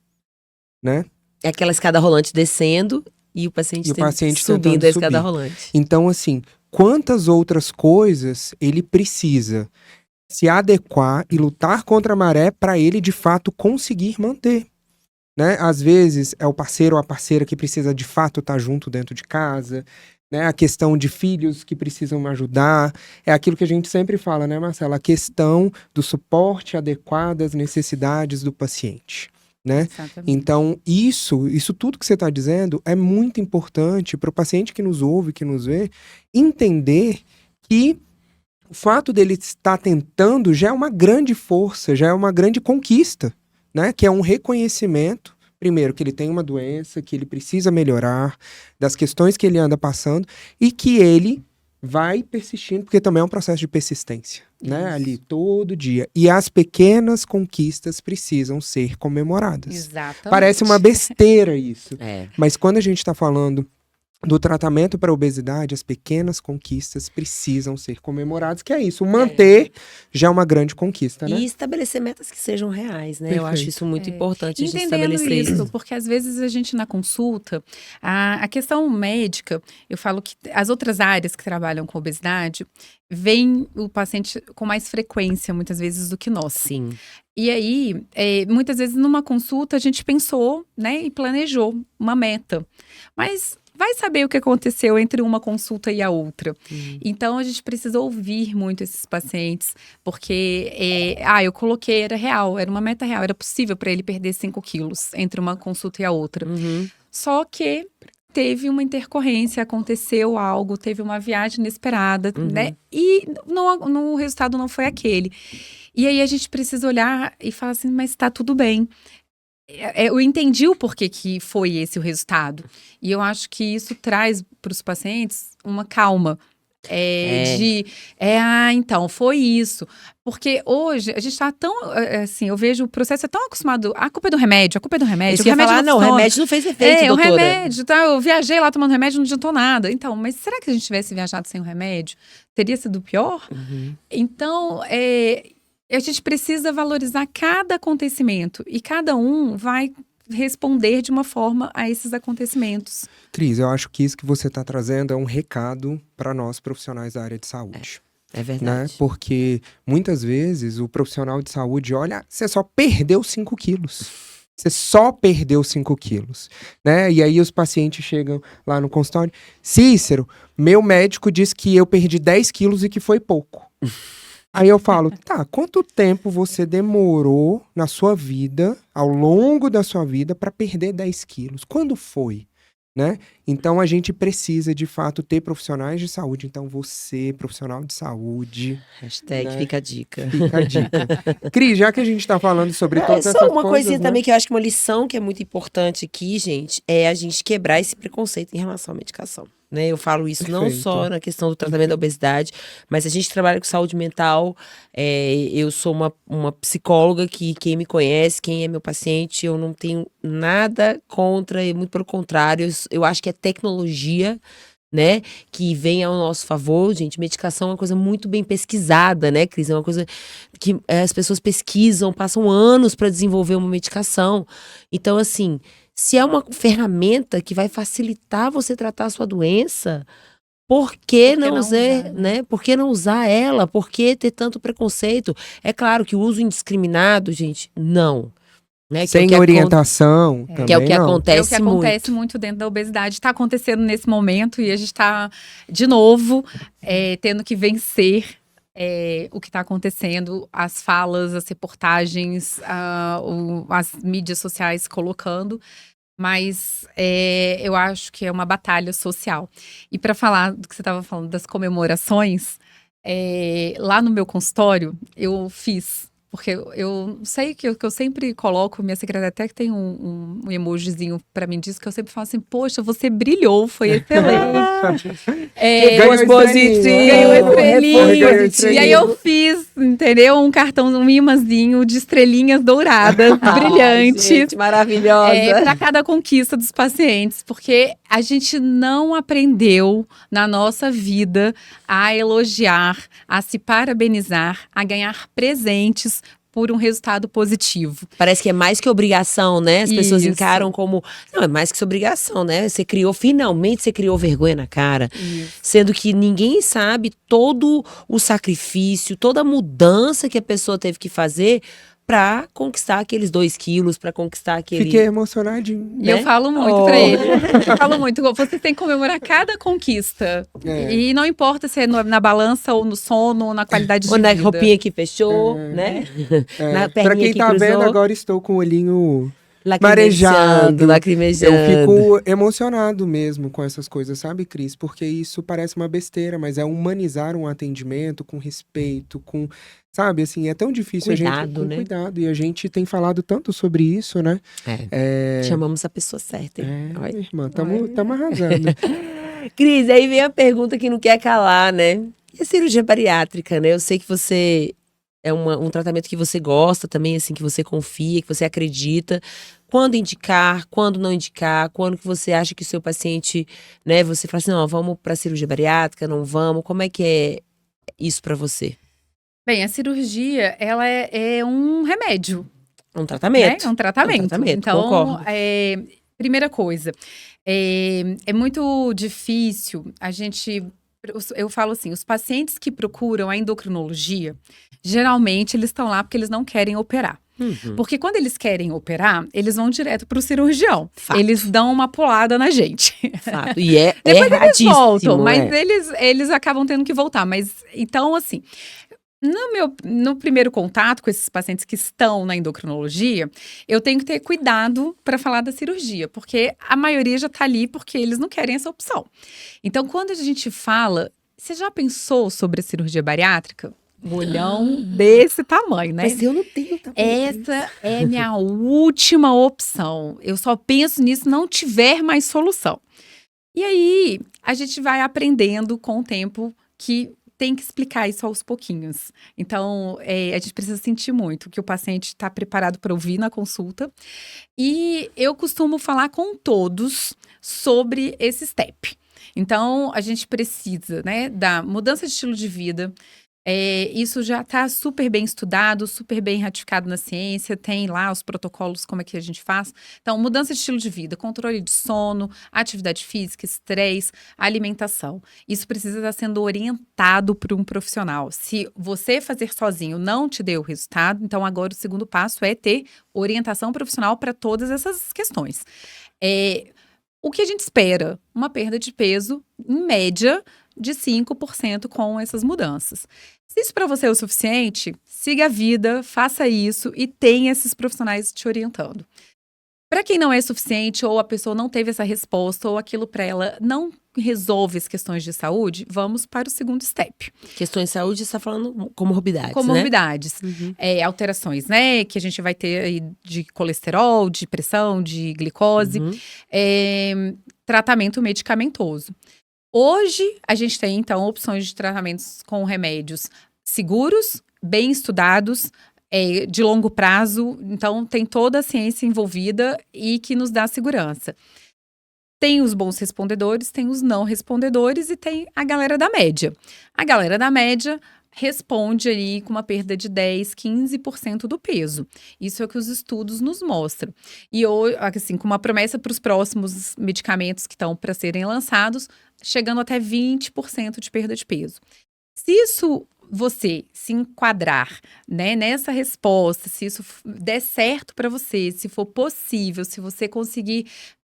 né? É aquela escada rolante descendo e o paciente subindo a escada rolante. Então, assim, quantas outras coisas ele precisa se adequar e lutar contra a maré para ele, de fato, conseguir manter, né? Às vezes, é o parceiro ou a parceira que precisa, de fato, estar junto dentro de casa, né? A questão de filhos que precisam ajudar. É aquilo que a gente sempre fala, né, Marcela? A questão do suporte adequado às necessidades do paciente, né? Exatamente. Então, isso tudo que você está dizendo é muito importante para o paciente que nos ouve, que nos vê, entender que o fato dele estar tentando já é uma grande força, já é uma grande conquista, né? Que é um reconhecimento, primeiro, que ele tem uma doença, que ele precisa melhorar, das questões que ele anda passando, e que ele vai persistindo, porque também é um processo de persistência, né? Isso. Ali, todo dia. E as pequenas conquistas precisam ser comemoradas. Exatamente. Parece uma besteira isso. É. Mas quando a gente está falando do tratamento para a obesidade, as pequenas conquistas precisam ser comemoradas, que é isso. Manter já é uma grande conquista, né? E estabelecer metas que sejam reais, né? Eu acho Perfeito. isso muito importante, a gente Entendendo estabelecer isso, porque às vezes a gente na consulta, a questão médica, eu falo que as outras áreas que trabalham com obesidade, vem o paciente com mais frequência, muitas vezes, do que nós. Sim. E aí, muitas vezes numa consulta a gente pensou, né, e planejou uma meta. Mas vai saber o que aconteceu entre uma consulta e a outra. Então, a gente precisa ouvir muito esses pacientes, porque, eu coloquei, era real, era uma meta real, era possível para ele perder 5 quilos entre uma consulta e a outra. Uhum. Só que teve uma intercorrência, aconteceu algo, teve uma viagem inesperada, né? E o resultado não foi aquele. E aí a gente precisa olhar e falar assim, mas tá tudo bem. Eu entendi o porquê que foi esse o resultado. E eu acho que isso traz para os pacientes uma calma. Então, foi isso. Porque hoje a gente está tão, assim, eu vejo o processo é tão acostumado. A culpa é do remédio, a culpa é do remédio. Isso ia falar, não, o remédio não fez efeito, o doutora. remédio, tá? Eu viajei lá tomando remédio, não adiantou nada. Então, mas será que a gente tivesse viajado sem o remédio, teria sido pior? Então, a gente precisa valorizar cada acontecimento e cada um vai responder de uma forma a esses acontecimentos. Cris, eu acho que isso que você está trazendo é um recado para nós profissionais da área de saúde. É verdade. Né? Porque muitas vezes o profissional de saúde olha, você só perdeu 5 quilos. Você só perdeu 5 quilos, né? E aí os pacientes chegam lá no consultório. Cícero, meu médico disse que eu perdi 10 quilos e que foi pouco. Aí eu falo, tá, quanto tempo você demorou na sua vida, ao longo da sua vida, para perder 10 quilos? Quando foi? Né? Então a gente precisa, de fato, ter profissionais de saúde. Então você, profissional de saúde... Hashtag né? fica a dica. Fica a dica. Cris, já que a gente tá falando sobre todas essas Só uma coisas, coisinha né? também que eu acho que uma lição que é muito importante aqui, gente, é a gente quebrar esse preconceito em relação à medicação. Né? Eu falo isso não Perfeito. só na questão do tratamento da obesidade, mas a gente trabalha com saúde mental. Eu sou uma psicóloga que quem me conhece, quem é meu paciente, eu não tenho nada contra, e muito pelo contrário, eu acho que é tecnologia, né, que vem ao nosso favor. Gente, medicação é uma coisa muito bem pesquisada, né, Cris? É uma coisa que as pessoas pesquisam, passam anos para desenvolver uma medicação. Então, assim, se é uma ferramenta que vai facilitar você tratar a sua doença, por que não usar, né? Por que não usar ela? Por que ter tanto preconceito? É claro que o uso indiscriminado, gente, não. Né? Que Sem orientação, também que é o que não. acontece É o que acontece muito dentro da obesidade. Está acontecendo nesse momento e a gente está, de novo, tendo que vencer o que está acontecendo, as falas, as reportagens, as mídias sociais colocando. Mas eu acho que é uma batalha social. E para falar do que você estava falando das comemorações, lá no meu consultório eu fiz. Porque eu sei que eu sempre coloco, minha secretária até que tem um emojizinho pra mim disso, que eu sempre falo assim, poxa, você brilhou, foi excelente. Ganhou positivo. Ganhou Ganhou estrelinha. E aí eu fiz, entendeu? Um cartão, um imãzinho de estrelinhas douradas, brilhantes. Gente, maravilhosa. Para cada conquista dos pacientes, porque a gente não aprendeu na nossa vida a elogiar, a se parabenizar, a ganhar presentes por um resultado positivo. Parece que é mais que obrigação, né? As pessoas Isso. encaram como... Não, é mais que obrigação, né? Finalmente você criou vergonha na cara. Isso. Sendo que ninguém sabe todo o sacrifício, toda a mudança que a pessoa teve que fazer pra conquistar aqueles 2 quilos, pra conquistar aquele... Fiquei emocionadinho. E eu Né? falo muito pra ele. Eu falo muito. Você tem que comemorar cada conquista. E não importa se é na balança, ou no sono, ou na qualidade Ou de na vida. roupinha que fechou, né? Na Pra perninha quem que tá cruzou. vendo, agora estou com o olhinho marejado. Lacrimejando. Eu fico emocionado mesmo com essas coisas, sabe, Cris? Porque isso parece uma besteira, mas é humanizar um atendimento com respeito, com... Sabe, assim, é tão difícil Cuidado, a gente... Com né? cuidado. E a gente tem falado tanto sobre isso, né? Chamamos a pessoa certa. Minha irmã, tamo arrasando. Cris, aí vem a pergunta que não quer calar, né? E a cirurgia bariátrica, né? Eu sei que você... É um tratamento que você gosta também, assim, que você confia, que você acredita. Quando indicar, quando não indicar, quando que você acha que o seu paciente, né, você fala assim, não, vamos para cirurgia bariátrica, não vamos. Como é que é isso para você? Bem, a cirurgia, ela é um remédio, Um tratamento. né? É um tratamento. Então, concordo. primeira coisa, é muito difícil a gente... Eu falo assim, os pacientes que procuram a endocrinologia, geralmente eles estão lá porque eles não querem operar. Porque quando eles querem operar, eles vão direto pro cirurgião. Fato. Eles dão uma pulada na gente. Fato. E é Depois eles erradíssimo, voltam, mas é. eles acabam tendo que voltar. Mas, então, assim, no primeiro contato com esses pacientes que estão na endocrinologia, eu tenho que ter cuidado para falar da cirurgia, porque a maioria já está ali porque eles não querem essa opção. Então, quando a gente fala, você já pensou sobre a cirurgia bariátrica? Um olhão desse tamanho, né? Mas eu não tenho tamanho. Essa é minha última opção. Eu só penso nisso se não tiver mais solução. E aí, a gente vai aprendendo com o tempo que tem que explicar isso aos pouquinhos. Então, a gente precisa sentir muito que o paciente está preparado para ouvir na consulta. E eu costumo falar com todos sobre esse step. Então, a gente precisa, né, da mudança de estilo de vida. Isso já está super bem estudado, super bem ratificado na ciência, tem lá os protocolos, como é que a gente faz. Então, mudança de estilo de vida, controle de sono, atividade física, estresse, alimentação. Isso precisa estar sendo orientado por um profissional. Se você fazer sozinho não te deu o resultado, então agora o segundo passo é ter orientação profissional para todas essas questões. O que a gente espera? Uma perda de peso, em média, de 5% com essas mudanças. Se isso para você é o suficiente, siga a vida, faça isso e tenha esses profissionais te orientando. Para quem não é suficiente, ou a pessoa não teve essa resposta, ou aquilo para ela não resolve as questões de saúde, vamos para o segundo step. Questões de saúde, você está falando comorbidades, Comorbidades. né? Alterações, né? Que a gente vai ter aí de colesterol, de pressão, de glicose. Tratamento medicamentoso. Hoje, a gente tem, então, opções de tratamentos com remédios seguros, bem estudados, de longo prazo. Então, tem toda a ciência envolvida e que nos dá segurança. Tem os bons respondedores, tem os não respondedores e tem a galera da média. A galera da média responde ali com uma perda de 10, 15% do peso. Isso é o que os estudos nos mostram. E, assim, com uma promessa para os próximos medicamentos que estão para serem lançados, chegando até 20% de perda de peso. Se isso você se enquadrar, né, nessa resposta, se isso der certo para você, se for possível, se você conseguir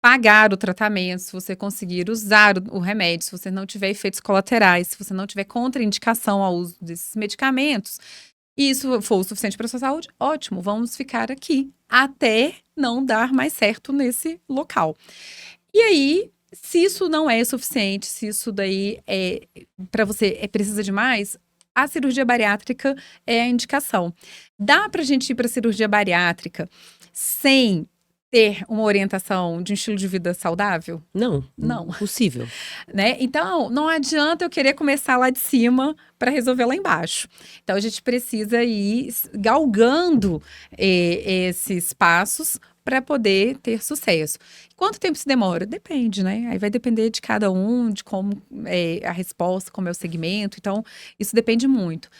pagar o tratamento, se você conseguir usar o remédio, se você não tiver efeitos colaterais, se você não tiver contraindicação ao uso desses medicamentos, e isso for o suficiente para a sua saúde, ótimo, vamos ficar aqui até não dar mais certo nesse local. E aí, se isso não é suficiente, se isso daí para você precisa de mais, a cirurgia bariátrica é a indicação. Dá para a gente ir para a cirurgia bariátrica sem ter uma orientação de um estilo de vida saudável? Não. Possível. Né? Então, não adianta eu querer começar lá de cima para resolver lá embaixo. Então, a gente precisa ir galgando esses passos para poder ter sucesso. Quanto tempo se demora? Depende, né? Aí vai depender de cada um, de como é a resposta, como é o segmento. Então, isso depende muito.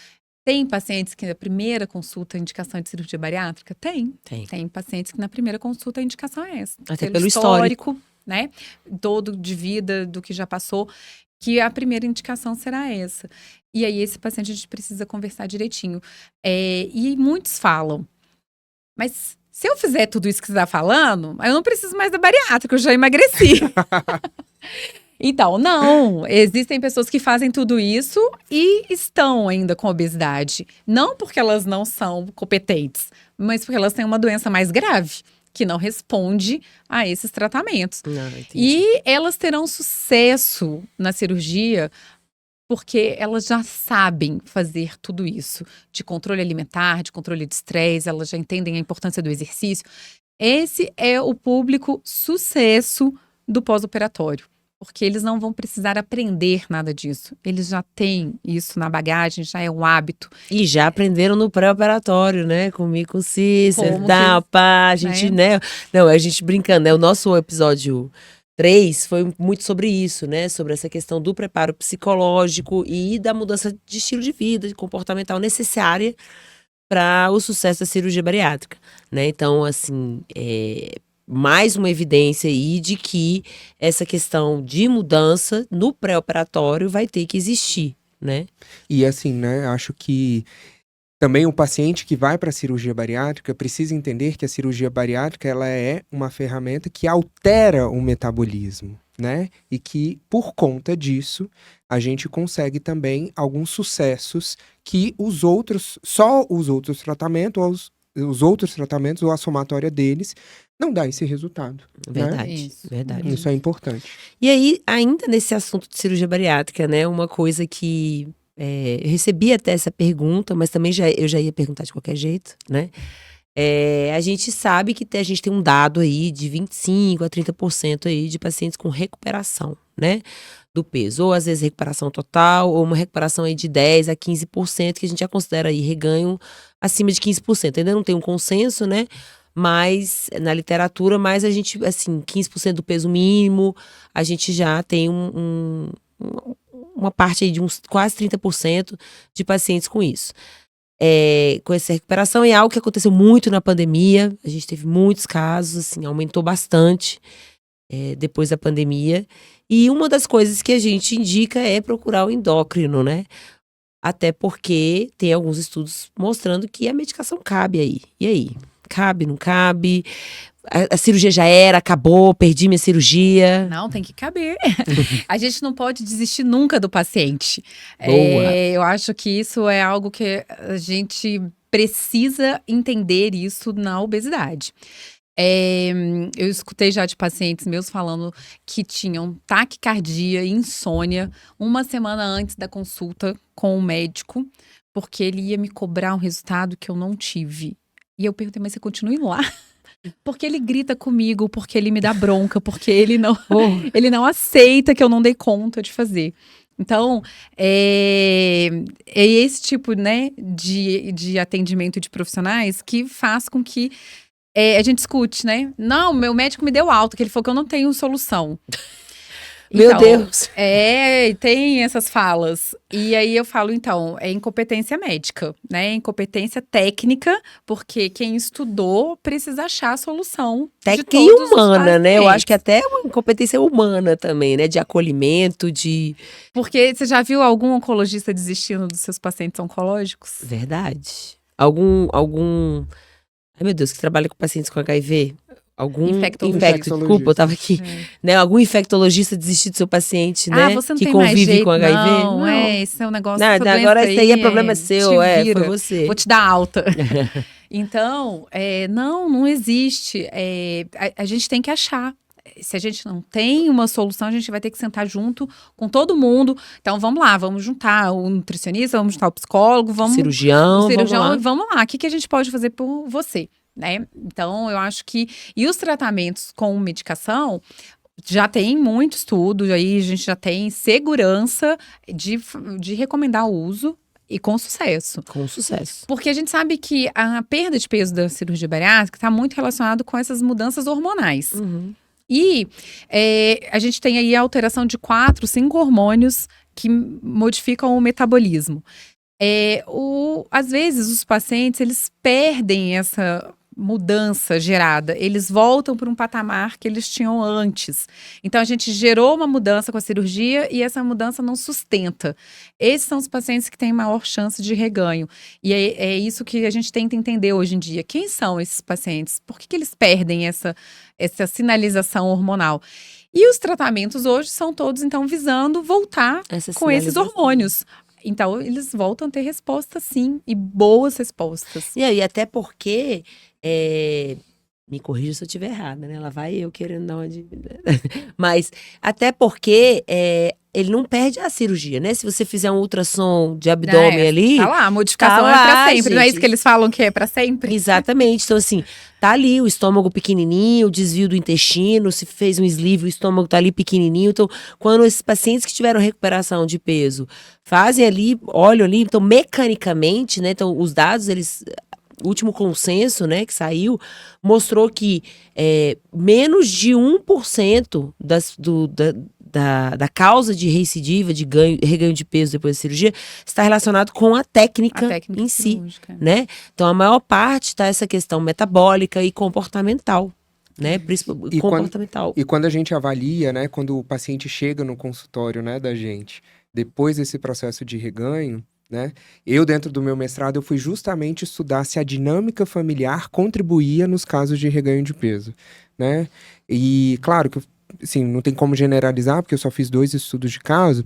Tem pacientes que na primeira consulta a indicação é de cirurgia bariátrica? Tem. Tem pacientes que na primeira consulta a indicação é essa. Até pelo histórico, né? Todo de vida, do que já passou, que a primeira indicação será essa. E aí, esse paciente a gente precisa conversar direitinho. E muitos falam, mas se eu fizer tudo isso que você está falando, eu não preciso mais da bariátrica, eu já emagreci. Então, não. Existem pessoas que fazem tudo isso e estão ainda com obesidade. Não porque elas não são competentes, mas porque elas têm uma doença mais grave. que não responde a esses tratamentos. Entendi. E elas terão sucesso na cirurgia porque elas já sabem fazer tudo isso, de controle alimentar, de controle de estresse, elas já entendem a importância do exercício. Esse é o público sucesso do pós-operatório, porque eles não vão precisar aprender nada disso. Eles já têm isso na bagagem, já é um hábito. E já aprenderam no pré-operatório, né? Comigo, com o Cícero, Como dá, que- pá, a gente, né? Não, a gente brincando, né? O nosso episódio 3 foi muito sobre isso, né? Sobre essa questão do preparo psicológico e da mudança de estilo de vida, de comportamental necessária para o sucesso da cirurgia bariátrica, né? Então, assim, mais uma evidência aí de que essa questão de mudança no pré-operatório vai ter que existir, né? E assim, né, acho que também o paciente que vai para a cirurgia bariátrica precisa entender que a cirurgia bariátrica ela é uma ferramenta que altera o metabolismo, né? E que por conta disso a gente consegue também alguns sucessos que só os outros tratamentos ou a somatória deles não dá esse resultado. Verdade, Isso. verdade. Isso é importante. E aí, ainda nesse assunto de cirurgia bariátrica, né? Uma coisa que eu recebi até essa pergunta, mas também eu já ia perguntar de qualquer jeito, né? A gente sabe que a gente tem um dado aí de 25% a 30% aí de pacientes com recuperação, né? Do peso. Ou às vezes recuperação total, ou uma recuperação aí de 10% a 15%, que a gente já considera aí reganho acima de 15%. Ainda não tem um consenso, né? Mas na literatura, mas a gente, assim, 15% do peso mínimo, a gente já tem uma parte aí de uns quase 30% de pacientes com isso. Com essa recuperação, é algo que aconteceu muito na pandemia, a gente teve muitos casos, assim, aumentou bastante depois da pandemia. E uma das coisas que a gente indica é procurar o endócrino, né? Até porque tem alguns estudos mostrando que a medicação cabe aí. E aí? Cabe, não cabe? A cirurgia já era, acabou, perdi minha cirurgia. Não, tem que caber. A gente não pode desistir nunca do paciente. Boa. Eu acho que isso é algo que a gente precisa entender isso na obesidade. Eu escutei já de pacientes meus falando que tinham taquicardia e insônia uma semana antes da consulta com o médico, porque ele ia me cobrar um resultado que eu não tive. E eu perguntei, mas você continua lá? Porque ele grita comigo, porque ele me dá bronca, porque ele não aceita que eu não dei conta de fazer. Então, é esse tipo, né, de atendimento de profissionais que faz com que a gente escute, né? Não, meu médico me deu alta, que ele falou que eu não tenho solução. Meu Então, Deus! Tem essas falas. E aí eu falo, então, é incompetência médica, né? Incompetência técnica, porque quem estudou precisa achar a solução Técnica de e todos os humana, né? Eu acho que pacientes. até uma incompetência humana também, né? De acolhimento, de... Porque você já viu algum oncologista desistindo dos seus pacientes oncológicos? Verdade. Algum... Ai, meu Deus, que trabalha com pacientes com HIV? Algum Infectologista. desculpa, eu tava aqui. Né? Algum infectologista desistir do seu paciente, né? Você não que tem mais convive jeito, com HIV? não. Esse é um negócio, Nada, essa doença agora isso aí é problema te seu, foi vira. você. Vou te dar alta. Então, não existe. A gente tem que achar. Se a gente não tem uma solução, a gente vai ter que sentar junto com todo mundo. Então, vamos lá, vamos juntar o nutricionista, vamos juntar o psicólogo, vamos... Cirurgião, e vamos lá. O que a gente pode fazer por você, né? Então, eu acho que... E os tratamentos com medicação... Já tem muito estudo, aí a gente já tem segurança de recomendar o uso e com sucesso. Com sucesso. Porque a gente sabe que a perda de peso da cirurgia bariátrica está muito relacionado com essas mudanças hormonais. Uhum. E a gente tem aí a alteração de 4, 5 hormônios que modificam o metabolismo. Às vezes, os pacientes, eles perdem essa mudança gerada, eles voltam para um patamar que eles tinham antes. Então, a gente gerou uma mudança com a cirurgia e essa mudança não sustenta. Esses são os pacientes que têm maior chance de reganho. E é isso que a gente tenta entender hoje em dia. Quem são esses pacientes? Por que eles perdem essa sinalização hormonal? E os tratamentos hoje são todos, então, visando voltar com esses hormônios. Então, eles voltam a ter respostas, sim, e boas respostas. E aí, até porque Me corrija se eu estiver errada, né? Lá vai eu querendo dar uma dívida. Mas até porque ele não perde a cirurgia, né? Se você fizer um ultrassom de abdômen ali, Tá lá, a modificação tá é pra lá, sempre. Não é isso gente. que eles falam que é pra sempre? Exatamente. Então, assim, tá ali o estômago pequenininho, o desvio do intestino, se fez um sleeve, o estômago tá ali pequenininho. Então, quando esses pacientes que tiveram recuperação de peso fazem ali, olham ali, então, mecanicamente, né? Então, os dados, o último consenso, né, que saiu, mostrou que menos de 1% da causa de recidiva, de reganho de peso depois da cirurgia, está relacionado com a técnica em si, cirúrgica. né? Então, a maior parte está essa questão metabólica e comportamental, né? E Comportamental. E quando a gente avalia, né, quando o paciente chega no consultório, né, da gente, depois desse processo de reganho, né, eu dentro do meu mestrado eu fui justamente estudar se a dinâmica familiar contribuía nos casos de reganho de peso, né? E claro que assim, não tem como generalizar, porque eu só fiz 2 estudos de caso,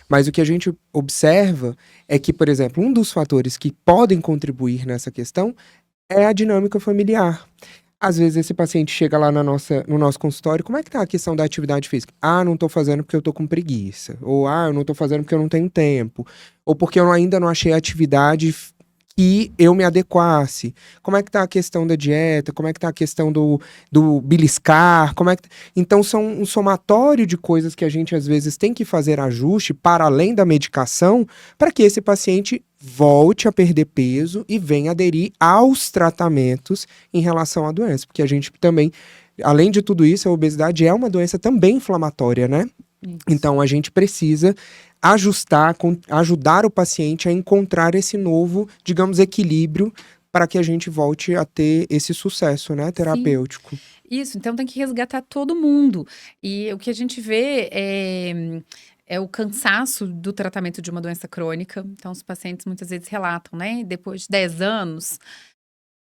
mas o que a gente observa é que, por exemplo, um dos fatores que podem contribuir nessa questão é a dinâmica familiar. Às vezes esse paciente chega lá no nosso consultório, como é que tá a questão da atividade física? Ah, não tô fazendo porque eu tô com preguiça. Ou, eu não tô fazendo porque eu não tenho tempo. Ou porque eu ainda não achei a atividade que eu me adequasse. Como é que tá a questão da dieta? Como é que tá a questão do beliscar? Então são um somatório de coisas que a gente às vezes tem que fazer ajuste para além da medicação para que esse paciente volte a perder peso e venha aderir aos tratamentos em relação à doença. Porque a gente também, além de tudo isso, a obesidade é uma doença também inflamatória, né? Isso. Então a gente precisa ajudar o paciente a encontrar esse novo, digamos, equilíbrio para que a gente volte a ter esse sucesso, né, terapêutico. Sim. Isso, então tem que resgatar todo mundo. E o que a gente vê é o cansaço do tratamento de uma doença crônica. Então, os pacientes muitas vezes relatam, né? Depois de 10 anos,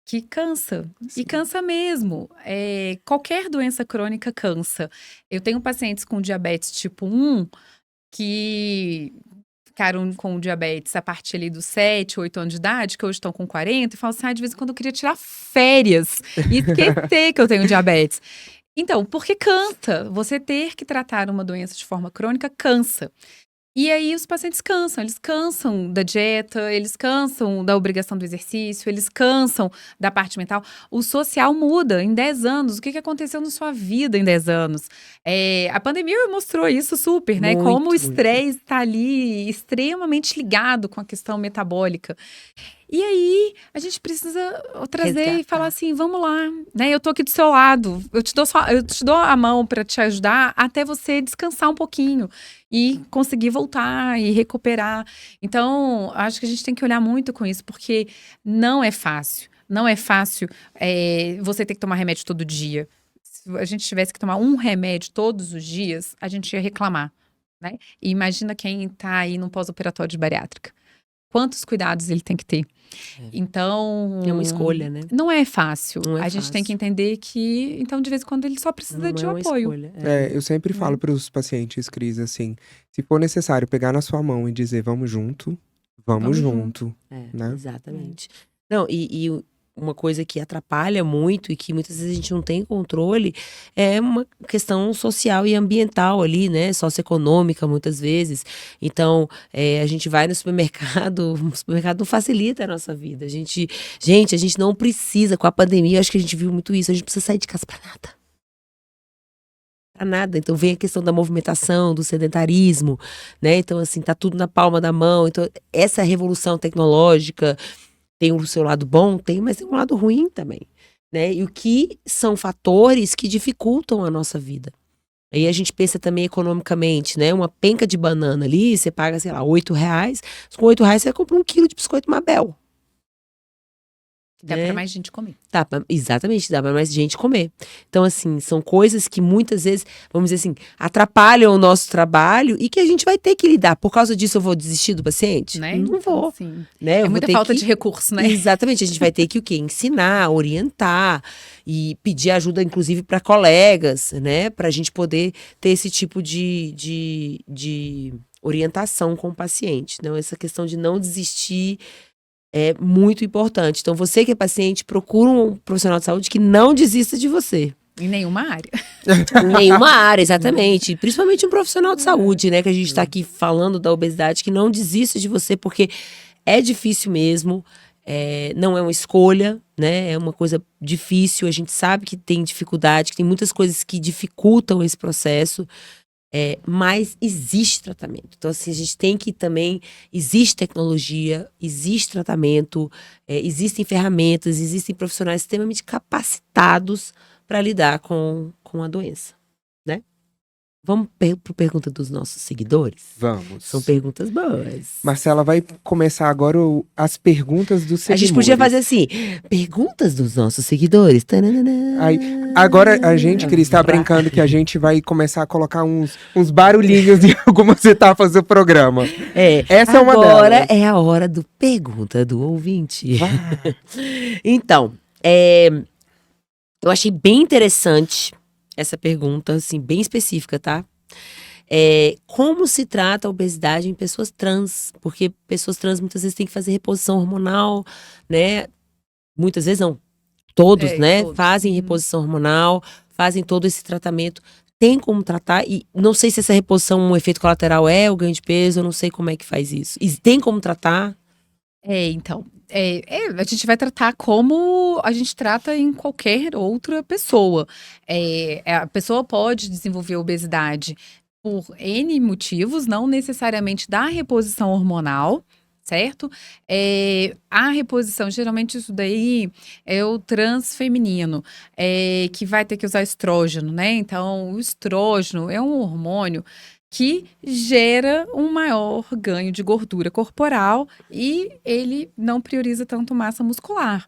que cansa. Sim. E cansa mesmo. Qualquer doença crônica cansa. Eu tenho pacientes com diabetes tipo 1 que ficaram com diabetes a partir ali dos 7, 8 anos de idade, que hoje estão com 40, e falam assim, de vez em quando eu queria tirar férias e esquecer que eu tenho diabetes. Então, porque cansa. Você ter que tratar uma doença de forma crônica cansa. E aí os pacientes cansam, eles cansam da dieta, eles cansam da obrigação do exercício, eles cansam da parte mental. O social muda em 10 anos. O que aconteceu na sua vida em 10 anos? A pandemia mostrou isso super, né? Muito, Como o muito. estresse está ali extremamente ligado com a questão metabólica. E aí, a gente precisa trazer e falar assim, vamos lá, né? Eu tô aqui do seu lado, eu te dou a mão para te ajudar até você descansar um pouquinho e conseguir voltar e recuperar. Então, acho que a gente tem que olhar muito com isso, porque não é fácil. Não é fácil você ter que tomar remédio todo dia. Se a gente tivesse que tomar um remédio todos os dias, a gente ia reclamar, né? E imagina quem tá aí no pós-operatório de bariátrica. Quantos cuidados ele tem que ter. Então... É uma escolha, né? Não é fácil. Não é a gente fácil. tem que entender que, então, de vez em quando, ele só precisa de um apoio. Escolha. Eu sempre falo para os pacientes, Cris, assim, se for necessário pegar na sua mão e dizer vamos junto, vamos junto. Né? Exatamente. Não, e uma coisa que atrapalha muito e que muitas vezes a gente não tem controle é uma questão social e ambiental ali, né? Socioeconômica, muitas vezes. Então, a gente vai no supermercado, o supermercado não facilita a nossa vida. A gente não precisa, com a pandemia, eu acho que a gente viu muito isso, a gente precisa sair de casa pra nada. Pra nada. Então vem a questão da movimentação, do sedentarismo, né? Então, assim, tá tudo na palma da mão. Então, essa revolução tecnológica tem o seu lado bom, mas tem um lado ruim também, né? E o que são fatores que dificultam a nossa vida. Aí a gente pensa também economicamente, né? Uma penca de banana ali, você paga, sei lá, R$8. Com R$8 você compra 1 quilo de biscoito Mabel. Dá pra mais gente comer. Exatamente, dá pra mais gente comer. Então, assim, são coisas que muitas vezes, vamos dizer assim, atrapalham o nosso trabalho e que a gente vai ter que lidar. Por causa disso, eu vou desistir do paciente? Né? Não vou. Assim, né? é muita falta de recurso, né? Exatamente, a gente vai ter que o quê? Ensinar, orientar e pedir ajuda, inclusive, para colegas, né? Pra gente poder ter esse tipo de orientação com o paciente. Então, essa questão de não desistir é muito importante. Então, você que é paciente, procura um profissional de saúde que não desista de você. Em nenhuma área. Em nenhuma área, exatamente. Principalmente um profissional de saúde, né? Que a gente está aqui falando da obesidade, que não desista de você, porque é difícil mesmo. Não é uma escolha, né? É uma coisa difícil. A gente sabe que tem dificuldade, que tem muitas coisas que dificultam esse processo. Mas existe tratamento. Então, assim, a gente tem que também... Existe tecnologia, existe tratamento, existem ferramentas, existem profissionais extremamente capacitados para lidar com a doença, né? Vamos para a pergunta dos nossos seguidores? Vamos. São perguntas boas. Marcela vai começar agora as perguntas dos seguidores. A gente podia fazer assim, perguntas dos nossos seguidores. Tananana. Aí, agora a gente, Cris, tá brincando que a gente vai começar a colocar uns barulhinhos em algumas etapas do programa. Essa é uma delas. Agora é a hora do pergunta do ouvinte. Então, eu achei bem interessante essa pergunta, assim, bem específica, tá? Como se trata a obesidade em pessoas trans? Porque pessoas trans muitas vezes têm que fazer reposição hormonal, né? Muitas vezes não. Todos, né? Todos. Fazem reposição hormonal, fazem todo esse tratamento. Tem como tratar? E não sei se essa reposição, um efeito colateral é o ganho de peso, eu não sei como é que faz isso. E tem como tratar? Então, a gente vai tratar como a gente trata em qualquer outra pessoa. A pessoa pode desenvolver obesidade por N motivos, não necessariamente da reposição hormonal, certo? A reposição, geralmente isso daí é o transfeminino, que vai ter que usar estrógeno, né? Então, o estrógeno é um hormônio que gera um maior ganho de gordura corporal e ele não prioriza tanto massa muscular.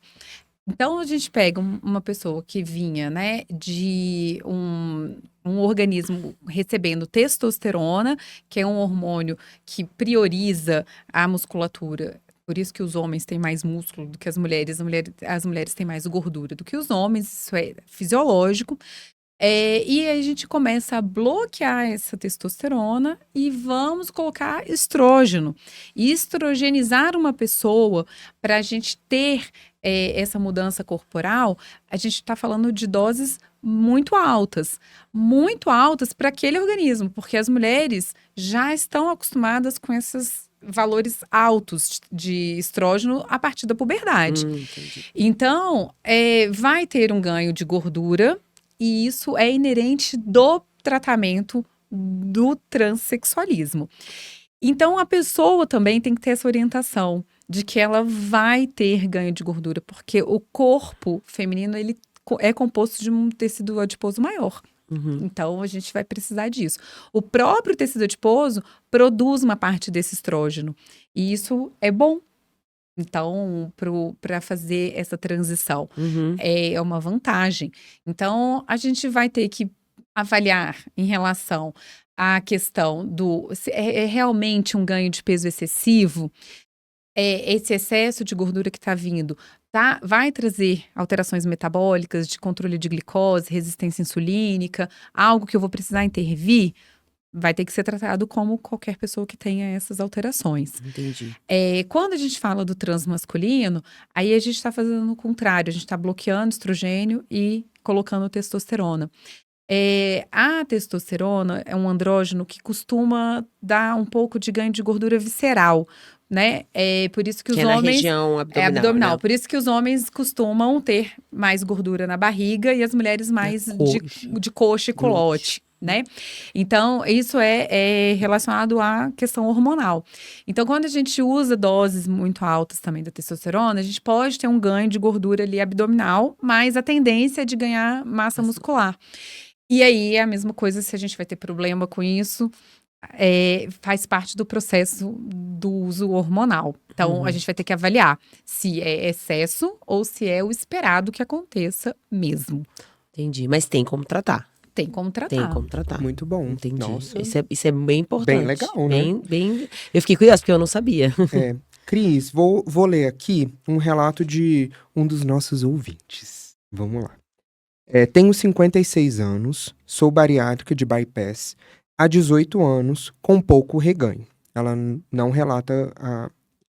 Então, a gente pega uma pessoa que vinha, né, de um organismo recebendo testosterona, que é um hormônio que prioriza a musculatura. Por isso que os homens têm mais músculo do que as mulheres. As mulheres têm mais gordura do que os homens. Isso é fisiológico. E aí a gente começa a bloquear essa testosterona e vamos colocar estrógeno. E estrogenizar uma pessoa para a gente ter essa mudança corporal, a gente está falando de doses muito altas para aquele organismo, porque as mulheres já estão acostumadas com esses valores altos de estrógeno a partir da puberdade. Entendi. Então, vai ter um ganho de gordura. E isso é inerente do tratamento do transexualismo. Então, a pessoa também tem que ter essa orientação de que ela vai ter ganho de gordura, porque o corpo feminino ele é composto de um tecido adiposo maior. Uhum. Então, a gente vai precisar disso. O próprio tecido adiposo produz uma parte desse estrógeno. E isso é bom. Então, para fazer essa transição, Uhum. é uma vantagem. Então, a gente vai ter que avaliar em relação à questão se é realmente um ganho de peso excessivo, esse excesso de gordura que está vindo vai trazer alterações metabólicas, de controle de glicose, resistência insulínica, algo que eu vou precisar intervir. Vai ter que ser tratado como qualquer pessoa que tenha essas alterações. Entendi. Quando a gente fala do transmasculino, aí a gente está fazendo o contrário. A gente está bloqueando estrogênio e colocando testosterona. A testosterona é um andrógeno que costuma dar um pouco de ganho de gordura visceral, né? Por isso que os Que é na homens... região abdominal, né? Por isso que os homens costumam ter mais gordura na barriga e as mulheres mais de coxa e culote. Né? Então, isso é relacionado à questão hormonal. Então, quando a gente usa doses muito altas também da testosterona, a gente pode ter um ganho de gordura ali abdominal, mas a tendência é de ganhar massa muscular. E aí, é a mesma coisa se a gente vai ter problema com isso, faz parte do processo do uso hormonal. Então, a gente vai ter que avaliar se é excesso ou se é o esperado que aconteça mesmo. Entendi, mas tem como tratar. Tem como tratar. Tem como tratar. Muito bom. Entendi. Nossa. Isso é bem importante. Bem legal, né? Eu fiquei curiosa, porque eu não sabia. Cris, vou ler aqui um relato de um dos nossos ouvintes. Vamos lá. Tenho 56 anos, sou bariátrica de bypass, há 18 anos, com pouco reganho. Ela não relata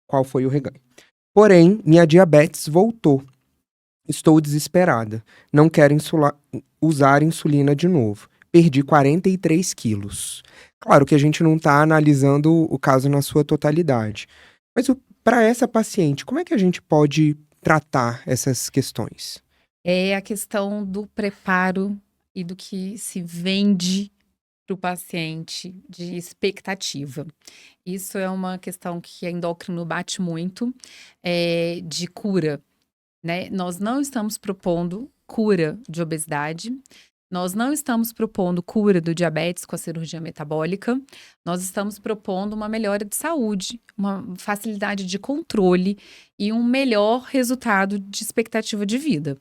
qual foi o reganho. Porém, minha diabetes voltou. Estou desesperada. Não quero usar insulina de novo. Perdi 43 quilos. Claro que a gente não está analisando o caso na sua totalidade. Mas para essa paciente, como é que a gente pode tratar essas questões? É a questão do preparo e do que se vende para o paciente de expectativa. Isso é uma questão que a endócrino bate muito, de cura, né? Nós não estamos propondo cura de obesidade, nós não estamos propondo cura do diabetes com a cirurgia metabólica, nós estamos propondo uma melhora de saúde, uma facilidade de controle e um melhor resultado de expectativa de vida.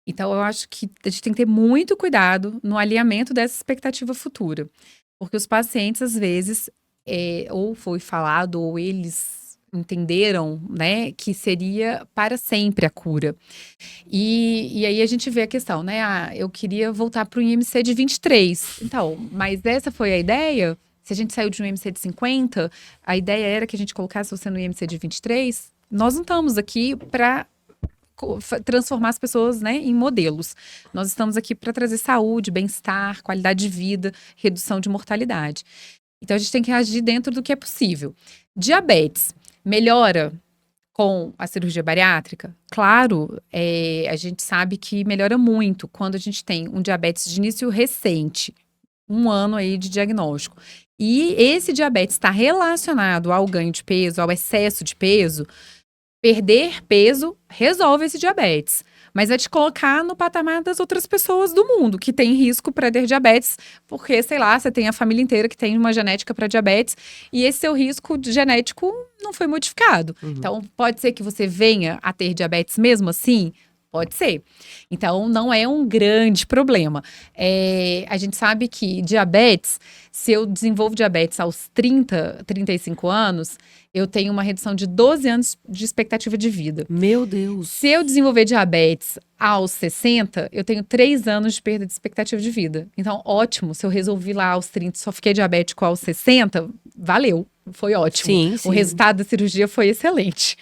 Então, eu acho que a gente tem que ter muito cuidado no alinhamento dessa expectativa futura. Porque os pacientes, às vezes, ou foi falado, ou eles entenderam, né, que seria para sempre a cura. E aí a gente vê a questão, né? Eu queria voltar para o IMC de 23. Então, mas essa foi a ideia? Se a gente saiu de um IMC de 50, a ideia era que a gente colocasse você no IMC de 23. Nós não estamos aqui para transformar as pessoas, né, em modelos. Nós estamos aqui para trazer saúde, bem-estar, qualidade de vida, redução de mortalidade. Então, a gente tem que agir dentro do que é possível. Diabetes melhora com a cirurgia bariátrica? Claro, a gente sabe que melhora muito quando a gente tem um diabetes de início recente, 1 ano aí de diagnóstico. E esse diabetes está relacionado ao ganho de peso, ao excesso de peso. Perder peso resolve esse diabetes, mas é te colocar no patamar das outras pessoas do mundo que tem risco para ter diabetes, porque, sei lá, você tem a família inteira que tem uma genética para diabetes e esse seu risco genético não foi modificado. Então, pode ser que você venha a ter diabetes mesmo assim? Pode ser. Então, não é um grande problema. A gente sabe que diabetes, se eu desenvolvo diabetes aos 30, 35 anos, eu tenho uma redução de 12 anos de expectativa de vida. Meu Deus! Se eu desenvolver diabetes aos 60, eu tenho 3 anos de perda de expectativa de vida. Então, ótimo. Se eu resolvi lá aos 30 só fiquei diabético aos 60, valeu. Foi ótimo. Sim, sim. O resultado da cirurgia foi excelente.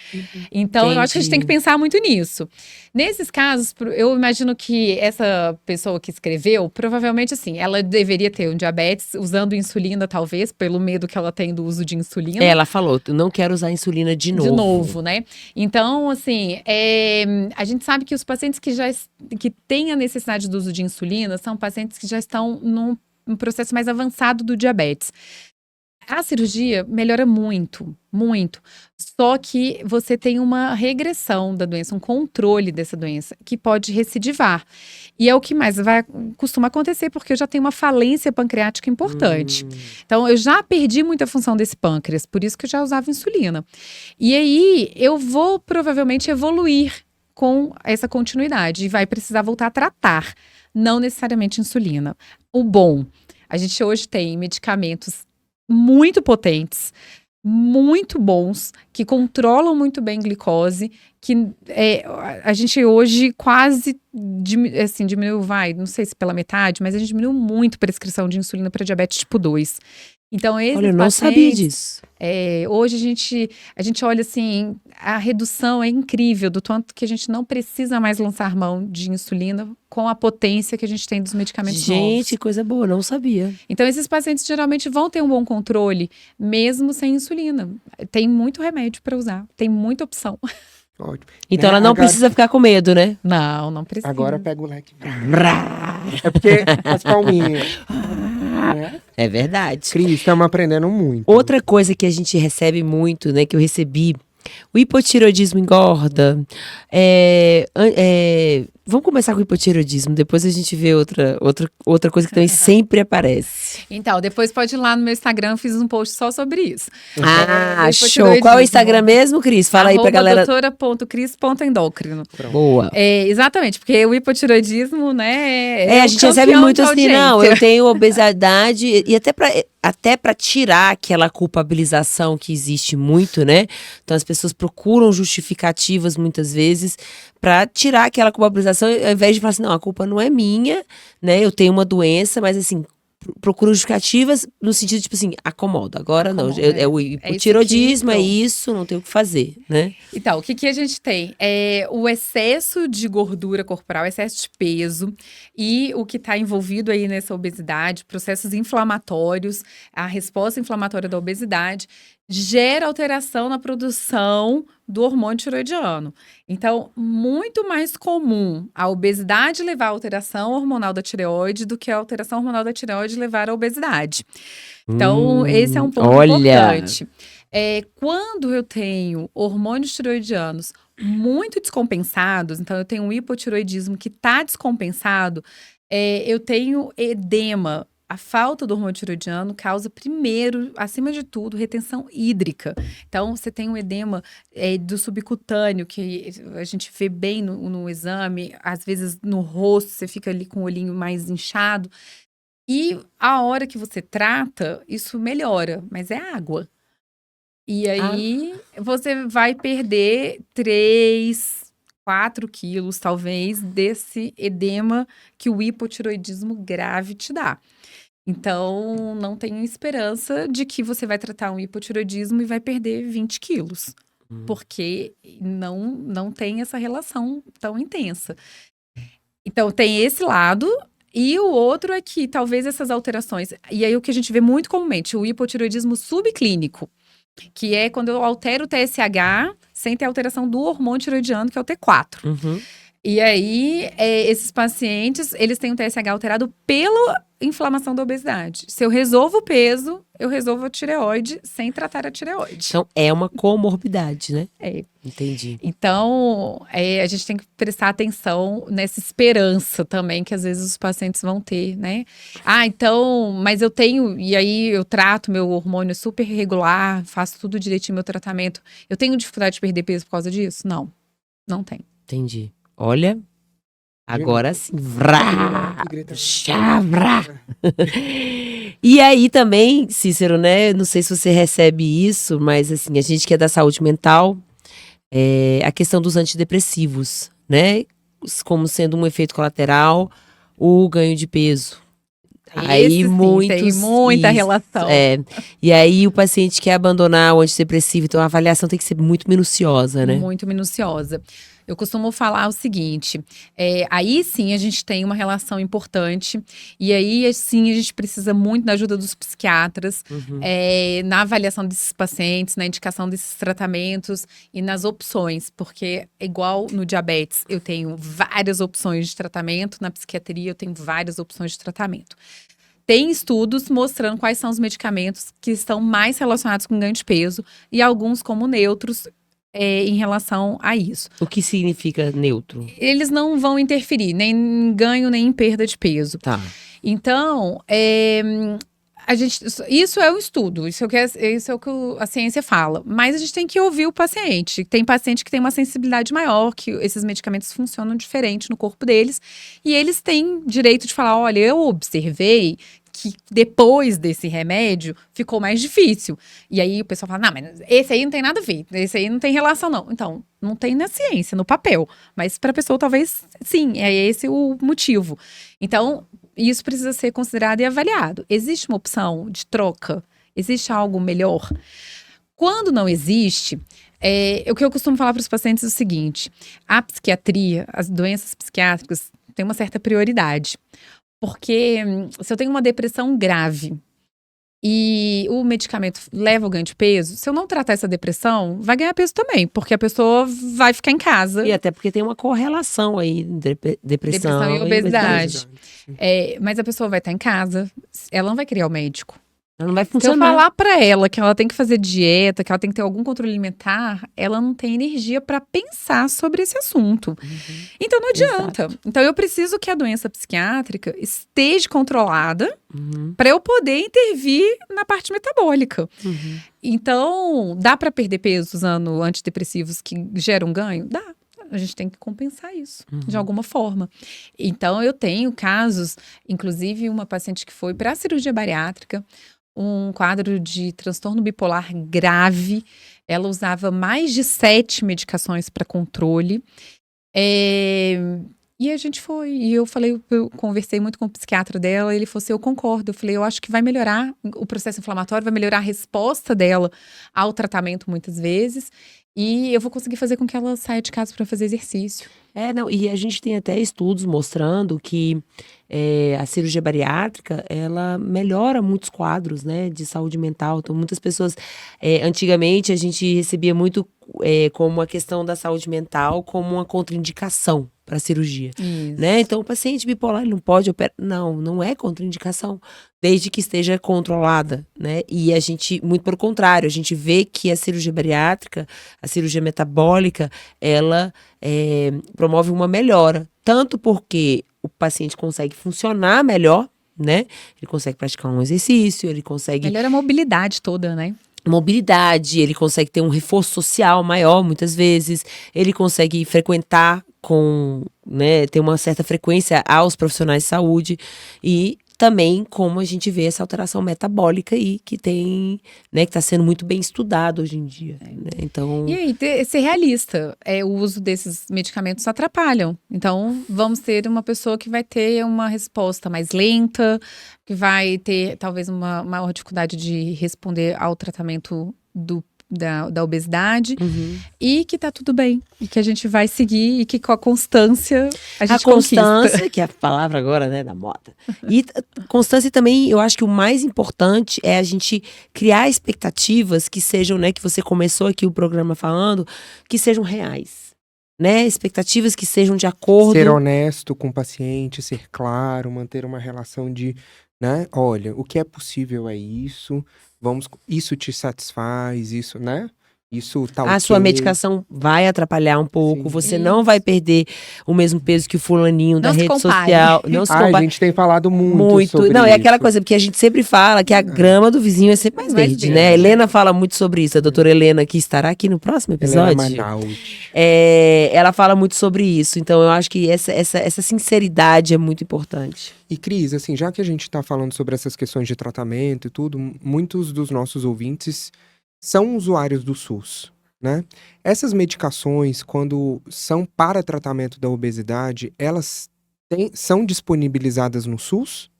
Então, eu acho que a gente tem que pensar muito nisso. Nesses casos, eu imagino que essa pessoa que escreveu, provavelmente assim, ela deveria ter um diabetes usando insulina, talvez, pelo medo que ela tem do uso de insulina. Ela falou, eu não quero usar insulina de novo. De novo, né? Então, assim, a gente sabe que os pacientes que têm a necessidade do uso de insulina são pacientes que já estão num processo mais avançado do diabetes. A cirurgia melhora muito, muito. Só que você tem uma regressão da doença, um controle dessa doença, que pode recidivar. E é o que mais costuma acontecer, porque eu já tenho uma falência pancreática importante. Então, eu já perdi muita função desse pâncreas, por isso que eu já usava insulina. E aí, eu vou provavelmente evoluir com essa continuidade e vai precisar voltar a tratar, não necessariamente insulina. O bom, a gente hoje tem medicamentos muito potentes, muito bons, que controlam muito bem glicose, que a gente hoje quase diminuiu, não sei se pela metade, mas a gente diminuiu muito a prescrição de insulina para diabetes tipo 2. Então, Olha, eu não sabia disso. Hoje a gente olha assim, a redução é incrível, do tanto que a gente não precisa mais lançar mão de insulina com a potência que a gente tem dos medicamentos novos. Gente, coisa boa, não sabia. Então, esses pacientes geralmente vão ter um bom controle, mesmo sem insulina. Tem muito remédio para usar, tem muita opção. Ótimo. Então ela não agora, precisa ficar com medo, né? Não precisa. Agora pega o leque. É porque as palminhas. É verdade. Cris, estamos aprendendo muito. Outra coisa que a gente recebe muito, né, que eu recebi, o hipotireoidismo engorda. Vamos começar com o hipotireoidismo, depois a gente vê outra coisa que também sempre aparece. Então, depois pode ir lá no meu Instagram, eu fiz um post só sobre isso. Show! Qual é o Instagram mesmo, Cris? Fala aí pra galera. doutora.cris.endócrino. Boa. Exatamente, porque o hipotireoidismo, né, a gente recebe muito assim, não, eu tenho obesidade, e até pra tirar aquela culpabilização que existe muito, né? Então as pessoas procuram justificativas muitas vezes pra tirar aquela culpabilização, ao invés de falar assim, não, a culpa não é minha, né? Eu tenho uma doença, mas assim, procuro justificativas no sentido, tipo assim, acomoda. Agora não, Acomoda, é o hipotireoidismo, é pronto. isso, não tem o que fazer, né? Então, o que a gente tem? O excesso de gordura corporal, excesso de peso e o que está envolvido aí nessa obesidade, processos inflamatórios, a resposta inflamatória da obesidade, gera alteração na produção do hormônio tiroidiano. Então, muito mais comum a obesidade levar à alteração hormonal da tireoide do que a alteração hormonal da tireoide levar à obesidade. Então, esse é um ponto olha. importante. Quando eu tenho hormônios tiroidianos muito descompensados, então eu tenho um hipotiroidismo que está descompensado, eu tenho edema. A falta do hormônio tiroidiano causa, primeiro, acima de tudo, retenção hídrica. Então, você tem um edema do subcutâneo, que a gente vê bem no exame, às vezes no rosto, você fica ali com o olhinho mais inchado. E a hora que você trata, isso melhora, mas é água. E aí, você vai perder 3, 4 quilos, talvez, desse edema que o hipotiroidismo grave te dá. Então, não tenho esperança de que você vai tratar um hipotiroidismo e vai perder 20 quilos. Porque não tem essa relação tão intensa. Então, tem esse lado. E o outro é que talvez essas alterações... E aí, o que a gente vê muito comumente, o hipotiroidismo subclínico. Que é quando eu altero o TSH sem ter alteração do hormônio tiroidiano, que é o T4. E aí, esses pacientes, eles têm o TSH alterado pela inflamação da obesidade. Se eu resolvo o peso, eu resolvo a tireoide sem tratar a tireoide. Então, é uma comorbidade, né? É. Entendi. Então, a gente tem que prestar atenção nessa esperança também que às vezes os pacientes vão ter, né? Então, mas eu tenho, e aí eu trato meu hormônio super regular, faço tudo direitinho, meu tratamento. Eu tenho dificuldade de perder peso por causa disso? Não, não tem. Entendi. Olha, agora sim. Vrá! Chá, vrá! E aí também, Cícero, né? Não sei se você recebe isso, mas assim, a gente que é da saúde mental, a questão dos antidepressivos, né? Como sendo um efeito colateral, o ganho de peso. Esse sim, tem muita relação. E aí o paciente quer abandonar o antidepressivo, então a avaliação tem que ser muito minuciosa, né? Muito minuciosa. Eu costumo falar o seguinte, aí sim a gente tem uma relação importante, e aí sim a gente precisa muito da ajuda dos psiquiatras, na avaliação desses pacientes, na indicação desses tratamentos e nas opções, porque igual no diabetes eu tenho várias opções de tratamento, na psiquiatria eu tenho várias opções de tratamento. Tem estudos mostrando quais são os medicamentos que estão mais relacionados com ganho de peso e alguns como neutros, em relação a isso. O que significa neutro? Eles não vão interferir nem em ganho, nem em perda de peso. Tá. Então, isso é um estudo, isso é o que a ciência fala. Mas a gente tem que ouvir o paciente. Tem paciente que tem uma sensibilidade maior, que esses medicamentos funcionam diferente no corpo deles. E eles têm direito de falar, olha, eu observei que depois desse remédio ficou mais difícil. E aí o pessoal fala, não, mas esse aí não tem nada a ver, esse aí não tem relação não. Então, não tem na ciência, no papel. Mas para a pessoa talvez sim, é esse o motivo. Então, isso precisa ser considerado e avaliado. Existe uma opção de troca? Existe algo melhor? Quando não existe, o que eu costumo falar para os pacientes é o seguinte, a psiquiatria, as doenças psiquiátricas têm uma certa prioridade. Porque se eu tenho uma depressão grave e o medicamento leva ao ganho de peso, se eu não tratar essa depressão, vai ganhar peso também, porque a pessoa vai ficar em casa. E até porque tem uma correlação aí entre depressão e obesidade. Mas a pessoa vai estar em casa, ela não vai querer ir ao médico. Ela não vai Se eu funcionar. falar pra ela que ela tem que fazer dieta, que ela tem que ter algum controle alimentar, ela não tem energia pra pensar sobre esse assunto. Então não adianta. Exato. Então eu preciso que a doença psiquiátrica esteja controlada pra eu poder intervir na parte metabólica. Então, dá pra perder peso usando antidepressivos que geram ganho? Dá. A gente tem que compensar isso, de alguma forma. Então, eu tenho casos, inclusive uma paciente que foi para a cirurgia bariátrica, um quadro de transtorno bipolar grave. Ela usava mais de 7 medicações para controle. E E a gente foi, e eu conversei muito com o psiquiatra dela, ele falou assim, eu concordo, eu falei, eu acho que vai melhorar o processo inflamatório, vai melhorar a resposta dela ao tratamento muitas vezes, e eu vou conseguir fazer com que ela saia de casa para fazer exercício. Não, e a gente tem até estudos mostrando que a cirurgia bariátrica, ela melhora muitos quadros, né, de saúde mental. Então, muitas pessoas, antigamente, a gente recebia muito como a questão da saúde mental como uma contraindicação para a cirurgia, né? Então, o paciente bipolar, ele não pode operar. Não, não é contraindicação, desde que esteja controlada, né? E a gente, muito pelo contrário, a gente vê que a cirurgia bariátrica, a cirurgia metabólica, ela promove uma melhora, tanto porque o paciente consegue funcionar melhor, né? Ele consegue praticar um exercício, ele consegue... Melhora a mobilidade toda, né? Mobilidade, ele consegue ter um reforço social maior, muitas vezes, ele consegue frequentar né, ter uma certa frequência aos profissionais de saúde e também como a gente vê essa alteração metabólica aí que tem, né, que está sendo muito bem estudado hoje em dia, né? Então... E aí, ser realista, o uso desses medicamentos atrapalham. Então, vamos ter uma pessoa que vai ter uma resposta mais lenta, que vai ter talvez uma maior dificuldade de responder ao tratamento da obesidade, e que tá tudo bem, e que a gente vai seguir, e que com a constância a gente constância, que é a palavra agora, né, da moda. E constância também, eu acho que o mais importante é a gente criar expectativas que sejam, né, que você começou aqui o programa falando, que sejam reais, né, expectativas que sejam de acordo. Ser honesto com o paciente, ser claro, manter uma relação de, né, olha, o que é possível é isso, isso te satisfaz, isso, né? Isso tá ok. A sua medicação vai atrapalhar um pouco, Sim. você não vai perder o mesmo peso que o fulaninho da rede social. Não se compare. A gente tem falado muito sobre Não, é aquela isso. coisa, porque a gente sempre fala que a grama do vizinho é sempre mais verde, né? A Helena fala muito sobre isso, a doutora Helena, que estará aqui no próximo episódio. Ela fala muito sobre isso, então eu acho que essa sinceridade é muito importante. E Cris, assim, já que a gente tá falando sobre essas questões de tratamento e tudo, muitos dos nossos ouvintes são usuários do SUS, né? Essas medicações, quando são para tratamento da obesidade, elas são disponibilizadas no SUS?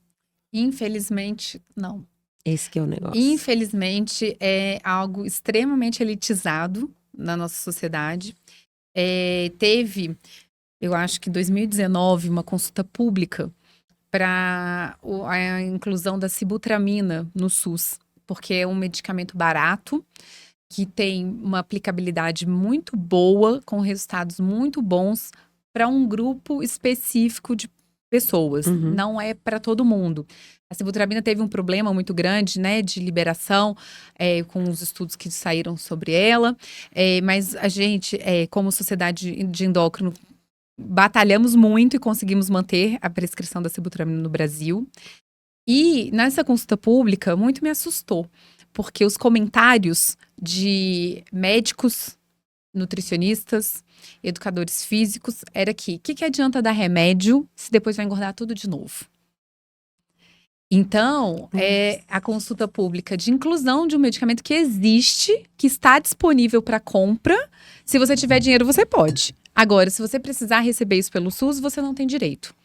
Infelizmente, não. Esse que é o negócio. Infelizmente, é algo extremamente elitizado na nossa sociedade. Teve, eu acho que em 2019, uma consulta pública para a inclusão da sibutramina no SUS, porque é um medicamento barato, que tem uma aplicabilidade muito boa, com resultados muito bons para um grupo específico de pessoas. Não é para todo mundo. A sibutramina teve um problema muito grande, né, de liberação, com os estudos que saíram sobre ela, mas a gente, como sociedade de endócrino, batalhamos muito e conseguimos manter a prescrição da sibutramina no Brasil. E nessa consulta pública, muito me assustou, porque os comentários de médicos, nutricionistas, educadores físicos, era que, o que adianta dar remédio se depois vai engordar tudo de novo? Então, a consulta pública de inclusão de um medicamento que existe, que está disponível para compra. Se você tiver dinheiro, você pode. Agora, se você precisar receber isso pelo SUS, você não tem direito.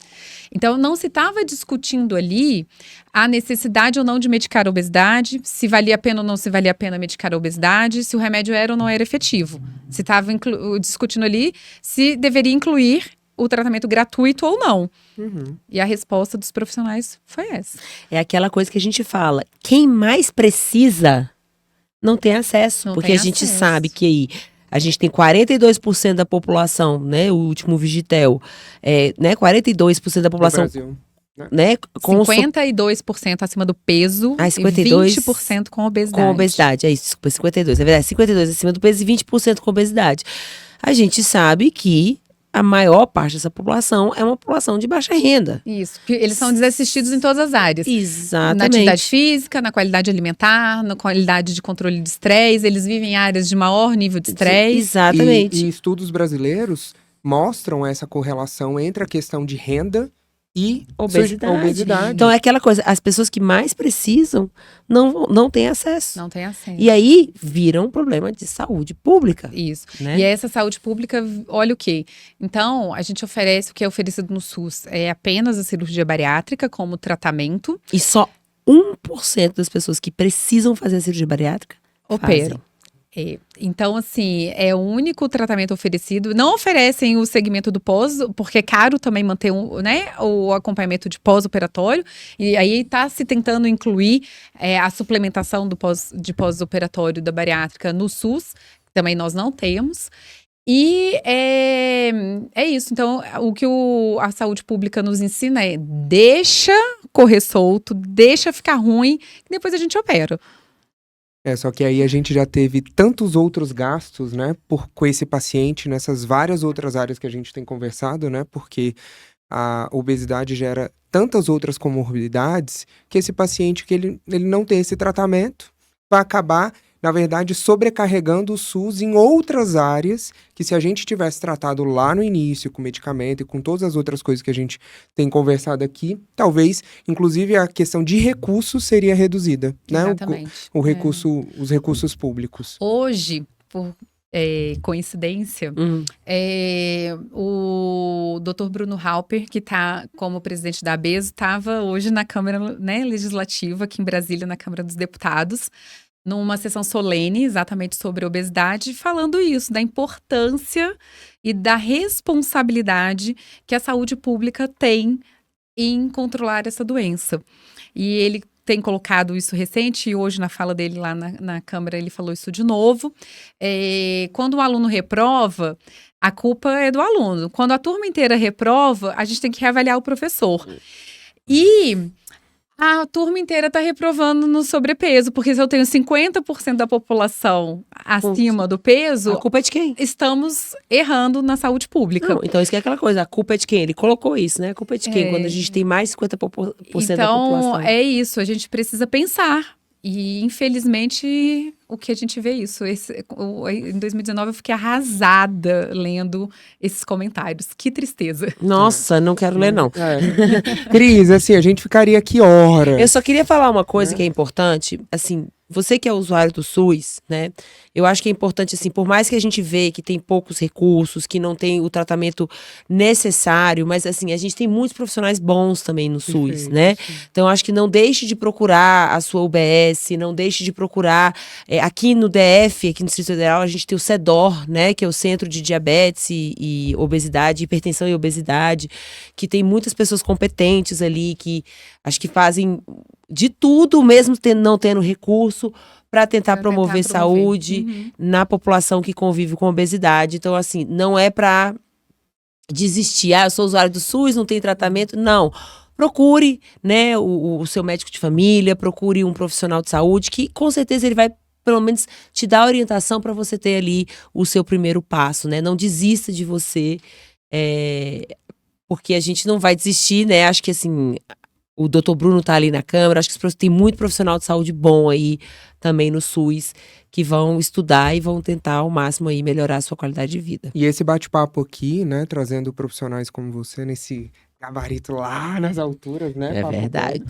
Então, não se estava discutindo ali a necessidade ou não de medicar a obesidade, se valia a pena ou não se valia a pena medicar a obesidade, se o remédio era ou não era efetivo. Se estava discutindo ali se deveria incluir o tratamento gratuito ou não. E a resposta dos profissionais foi essa. É aquela coisa que a gente fala, quem mais precisa não tem acesso, porque a gente sabe que aí a gente tem 42% da população, né? O último Vigitel, né? 42% da população, né? 52% acima do peso, 52, e 20% com obesidade. Com obesidade, é isso, desculpa, 52, é verdade, 52% acima do peso e 20% com obesidade. A gente sabe que a maior parte dessa população é uma população de baixa renda. Isso, eles são desassistidos em todas as áreas. Exatamente. Na atividade física, na qualidade alimentar, na qualidade de controle de estresse, eles vivem em áreas de maior nível de estresse. Exatamente. E estudos brasileiros mostram essa correlação entre a questão de renda e Obesidade. Então é aquela coisa, as pessoas que mais precisam não têm acesso. Não tem acesso. E aí vira um problema de saúde pública. Isso. Né? E essa saúde pública, olha o quê? Então, a gente oferece o que é oferecido no SUS. É apenas a cirurgia bariátrica como tratamento. E só 1% das pessoas que precisam fazer a cirurgia bariátrica operam. Então, assim, é o único tratamento oferecido. Não oferecem o segmento do pós, porque é caro também manter o acompanhamento de pós-operatório. E aí está se tentando incluir a suplementação de pós-operatório da bariátrica no SUS, que também nós não temos. E é isso. Então, o que a saúde pública nos ensina é: deixa correr solto, deixa ficar ruim, que depois a gente opera. Só que aí a gente já teve tantos outros gastos, né, com esse paciente nessas várias outras áreas que a gente tem conversado, né, porque a obesidade gera tantas outras comorbidades que esse paciente que ele não tem esse tratamento vai acabar, na verdade, sobrecarregando o SUS em outras áreas que, se a gente tivesse tratado lá no início, com medicamento e com todas as outras coisas que a gente tem conversado aqui, talvez, inclusive, a questão de recursos seria reduzida, né? Exatamente. Os recursos públicos. Hoje, por coincidência, o Dr. Bruno Halper, que está como presidente da ABESO, estava hoje na Câmara, né, Legislativa, aqui em Brasília, na Câmara dos Deputados, numa sessão solene, exatamente sobre obesidade, falando isso, da importância e da responsabilidade que a saúde pública tem em controlar essa doença. E ele tem colocado isso recente, e hoje na fala dele lá na Câmara ele falou isso de novo. Quando o aluno reprova, a culpa é do aluno. Quando a turma inteira reprova, a gente tem que reavaliar o professor. E a turma inteira está reprovando no sobrepeso, porque se eu tenho 50% da população acima do peso, a culpa é de quem? Estamos errando na saúde pública. Não, então isso que é aquela coisa, a culpa é de quem? Ele colocou isso, né? A culpa é de quem? Quando a gente tem mais de 50% da população. Então, é isso, a gente precisa pensar. E, infelizmente, o que a gente vê isso. Em 2019, eu fiquei arrasada lendo esses comentários. Que tristeza. Nossa, não quero ler, não. Cris, assim, a gente ficaria aqui horas. Eu só queria falar uma coisa que é importante. Assim, você que é usuário do SUS, né? Eu acho que é importante, assim, por mais que a gente vê que tem poucos recursos, que não tem o tratamento necessário, mas, assim, a gente tem muitos profissionais bons também no SUS, né? Então, eu acho que não deixe de procurar a sua UBS, não deixe de procurar. Aqui no DF, aqui no Distrito Federal, a gente tem o CEDOR, né? Que é o Centro de Diabetes e Obesidade, Hipertensão e Obesidade, que tem muitas pessoas competentes ali, que acho que fazem de tudo, mesmo não tendo recurso, para tentar promover saúde na população que convive com obesidade. Então, assim, não é para desistir. Eu sou usuário do SUS, não tem tratamento. Não. Procure, né, o seu médico de família, procure um profissional de saúde, que com certeza ele vai, pelo menos, te dar orientação para você ter ali o seu primeiro passo, né? Não desista de você, porque a gente não vai desistir, né? Acho que, assim, o doutor Bruno tá ali na Câmara, acho que tem muito profissional de saúde bom aí também no SUS, que vão estudar e vão tentar ao máximo aí melhorar a sua qualidade de vida. E esse bate-papo aqui, né, trazendo profissionais como você nesse gabarito lá nas alturas, né? É verdade.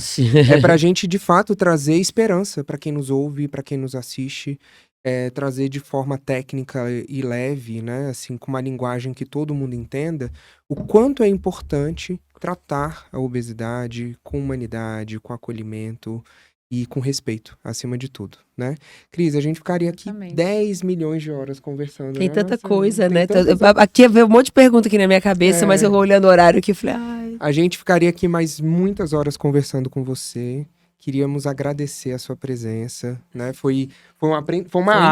É pra gente, de fato, trazer esperança para quem nos ouve, para quem nos assiste, trazer de forma técnica e leve, né, assim, com uma linguagem que todo mundo entenda, o quanto é importante tratar a obesidade com humanidade, com acolhimento e com respeito, acima de tudo, né? Cris, a gente ficaria aqui 10 milhões de horas conversando. Tem né? tanta Nossa, coisa, tem né? tanta... Aqui veio um monte de pergunta aqui na minha cabeça, mas eu vou olhando o horário aqui e falei, ai. A gente ficaria aqui mais muitas horas conversando com você. Queríamos agradecer a sua presença, né? Foi uma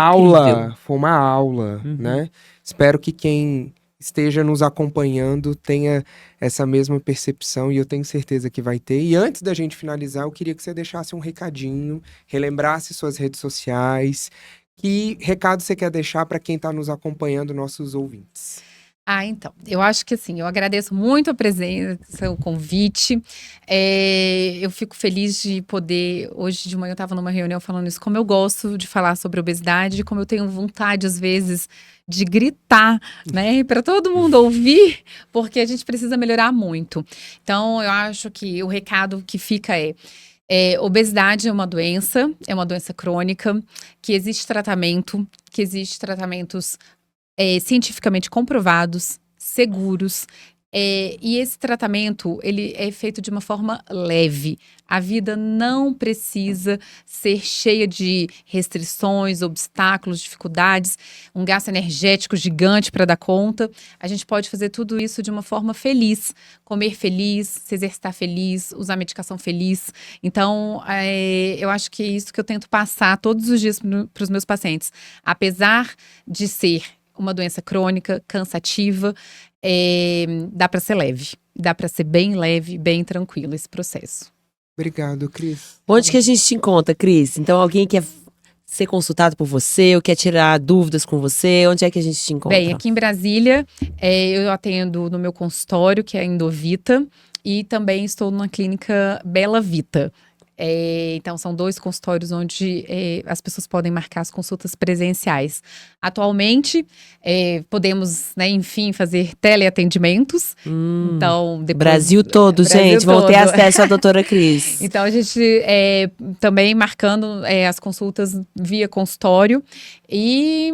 aula, né? Espero que quem esteja nos acompanhando tenha essa mesma percepção, e eu tenho certeza que vai ter. E antes da gente finalizar, eu queria que você deixasse um recadinho, relembrasse suas redes sociais. Que recado você quer deixar para quem está nos acompanhando, nossos ouvintes? Então, eu acho que assim, eu agradeço muito a presença, o convite. Eu fico feliz de poder. Hoje de manhã eu estava numa reunião falando isso, como eu gosto de falar sobre obesidade, como eu tenho vontade, às vezes, de gritar, né, para todo mundo ouvir, porque a gente precisa melhorar muito. Então, eu acho que o recado que fica obesidade é uma doença crônica, que existe tratamento, que existe tratamentos cientificamente comprovados, seguros, e esse tratamento, ele é feito de uma forma leve. A vida não precisa ser cheia de restrições, obstáculos, dificuldades, um gasto energético gigante para dar conta. A gente pode fazer tudo isso de uma forma feliz, comer feliz, se exercitar feliz, usar medicação feliz. Então, eu acho que é isso que eu tento passar todos os dias para os meus pacientes. Apesar de ser uma doença crônica, cansativa, dá para ser leve. Dá para ser bem leve, bem tranquilo esse processo. Obrigado, Cris. Onde que a gente te encontra, Cris? Então, alguém quer ser consultado por você ou quer tirar dúvidas com você, onde é que a gente te encontra? Bem, aqui em Brasília, eu atendo no meu consultório, que é a Endovita, e também estou na clínica Bela Vita. Então, são 2 consultórios onde as pessoas podem marcar as consultas presenciais. Atualmente, podemos, né, enfim, fazer teleatendimentos. Então, depois, Brasil todo, gente, vão ter acesso à doutora Cris. Então, a gente também marcando as consultas via consultório. E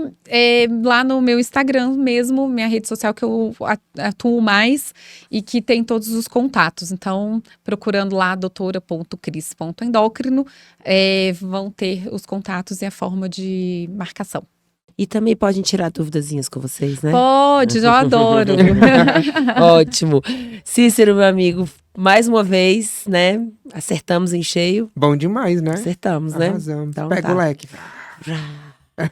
lá no meu Instagram mesmo, minha rede social que eu atuo mais e que tem todos os contatos. Então, procurando lá doutora.cris.endócrino, vão ter os contatos e a forma de marcação. E também podem tirar duvidazinhas com vocês, né? Pode, eu adoro. Ótimo. Cícero, meu amigo, mais uma vez, né? Acertamos em cheio. Bom demais, né? Acertamos, né? Arrasamos. Então, Pega o leque.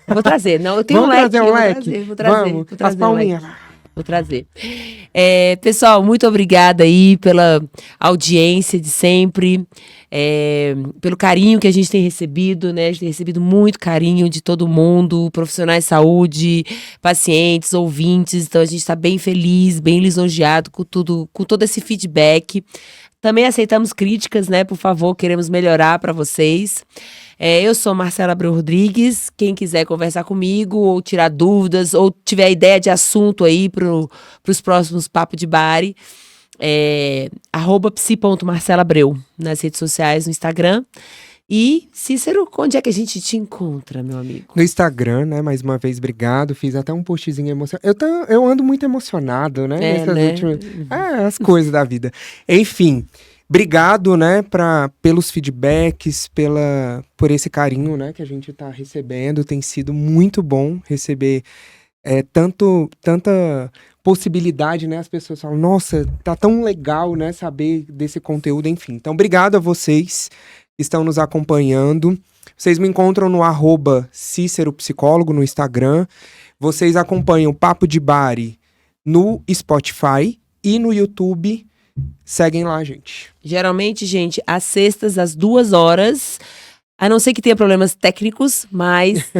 Vou trazer. Não, eu tenho Vamos um leque. trazer um leque? Vou trazer. Vamos, Vou trazer as palminhas. Vou trazer. Pessoal, muito obrigada aí pela audiência de sempre, pelo carinho que a gente tem recebido, né? A gente tem recebido muito carinho de todo mundo, profissionais de saúde, pacientes, ouvintes. Então a gente está bem feliz, bem lisonjeado com todo esse feedback. Também aceitamos críticas, né? Por favor, queremos melhorar para vocês. Eu sou Marcela Abreu Rodrigues. Quem quiser conversar comigo ou tirar dúvidas ou tiver ideia de assunto aí para os próximos Papo de Bari, @psi.marcelabreu nas redes sociais, no Instagram. E, Cícero, onde é que a gente te encontra, meu amigo? No Instagram, né? Mais uma vez, obrigado. Fiz até um postzinho emocionado. Eu ando muito emocionado, né? As coisas da vida. Enfim, obrigado, né? Pelos feedbacks, por esse carinho, né? Que a gente tá recebendo. Tem sido muito bom receber tanta possibilidade, né? As pessoas falam, nossa, tá tão legal, né? Saber desse conteúdo, enfim. Então, obrigado a vocês que estão nos acompanhando. Vocês me encontram no @CíceroPsicólogo no Instagram. Vocês acompanham o Papo de Bari no Spotify e no YouTube. Seguem lá, gente. Geralmente, gente, às sextas, às 2h, a não ser que tenha problemas técnicos, mas,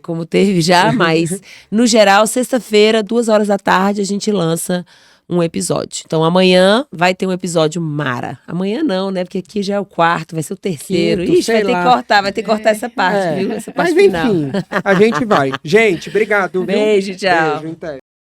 como teve já, mas, no geral, sexta-feira, 2h da tarde, a gente lança um episódio. Então, amanhã vai ter um episódio mara. Amanhã não, né? Porque aqui já é o 4º, vai ser o 3º. Quinto, Ixi, vai ter que cortar essa parte, viu? Essa parte Mas final. enfim, a gente vai. Gente, obrigado. Beijo, viu? tchau. Beijo, até.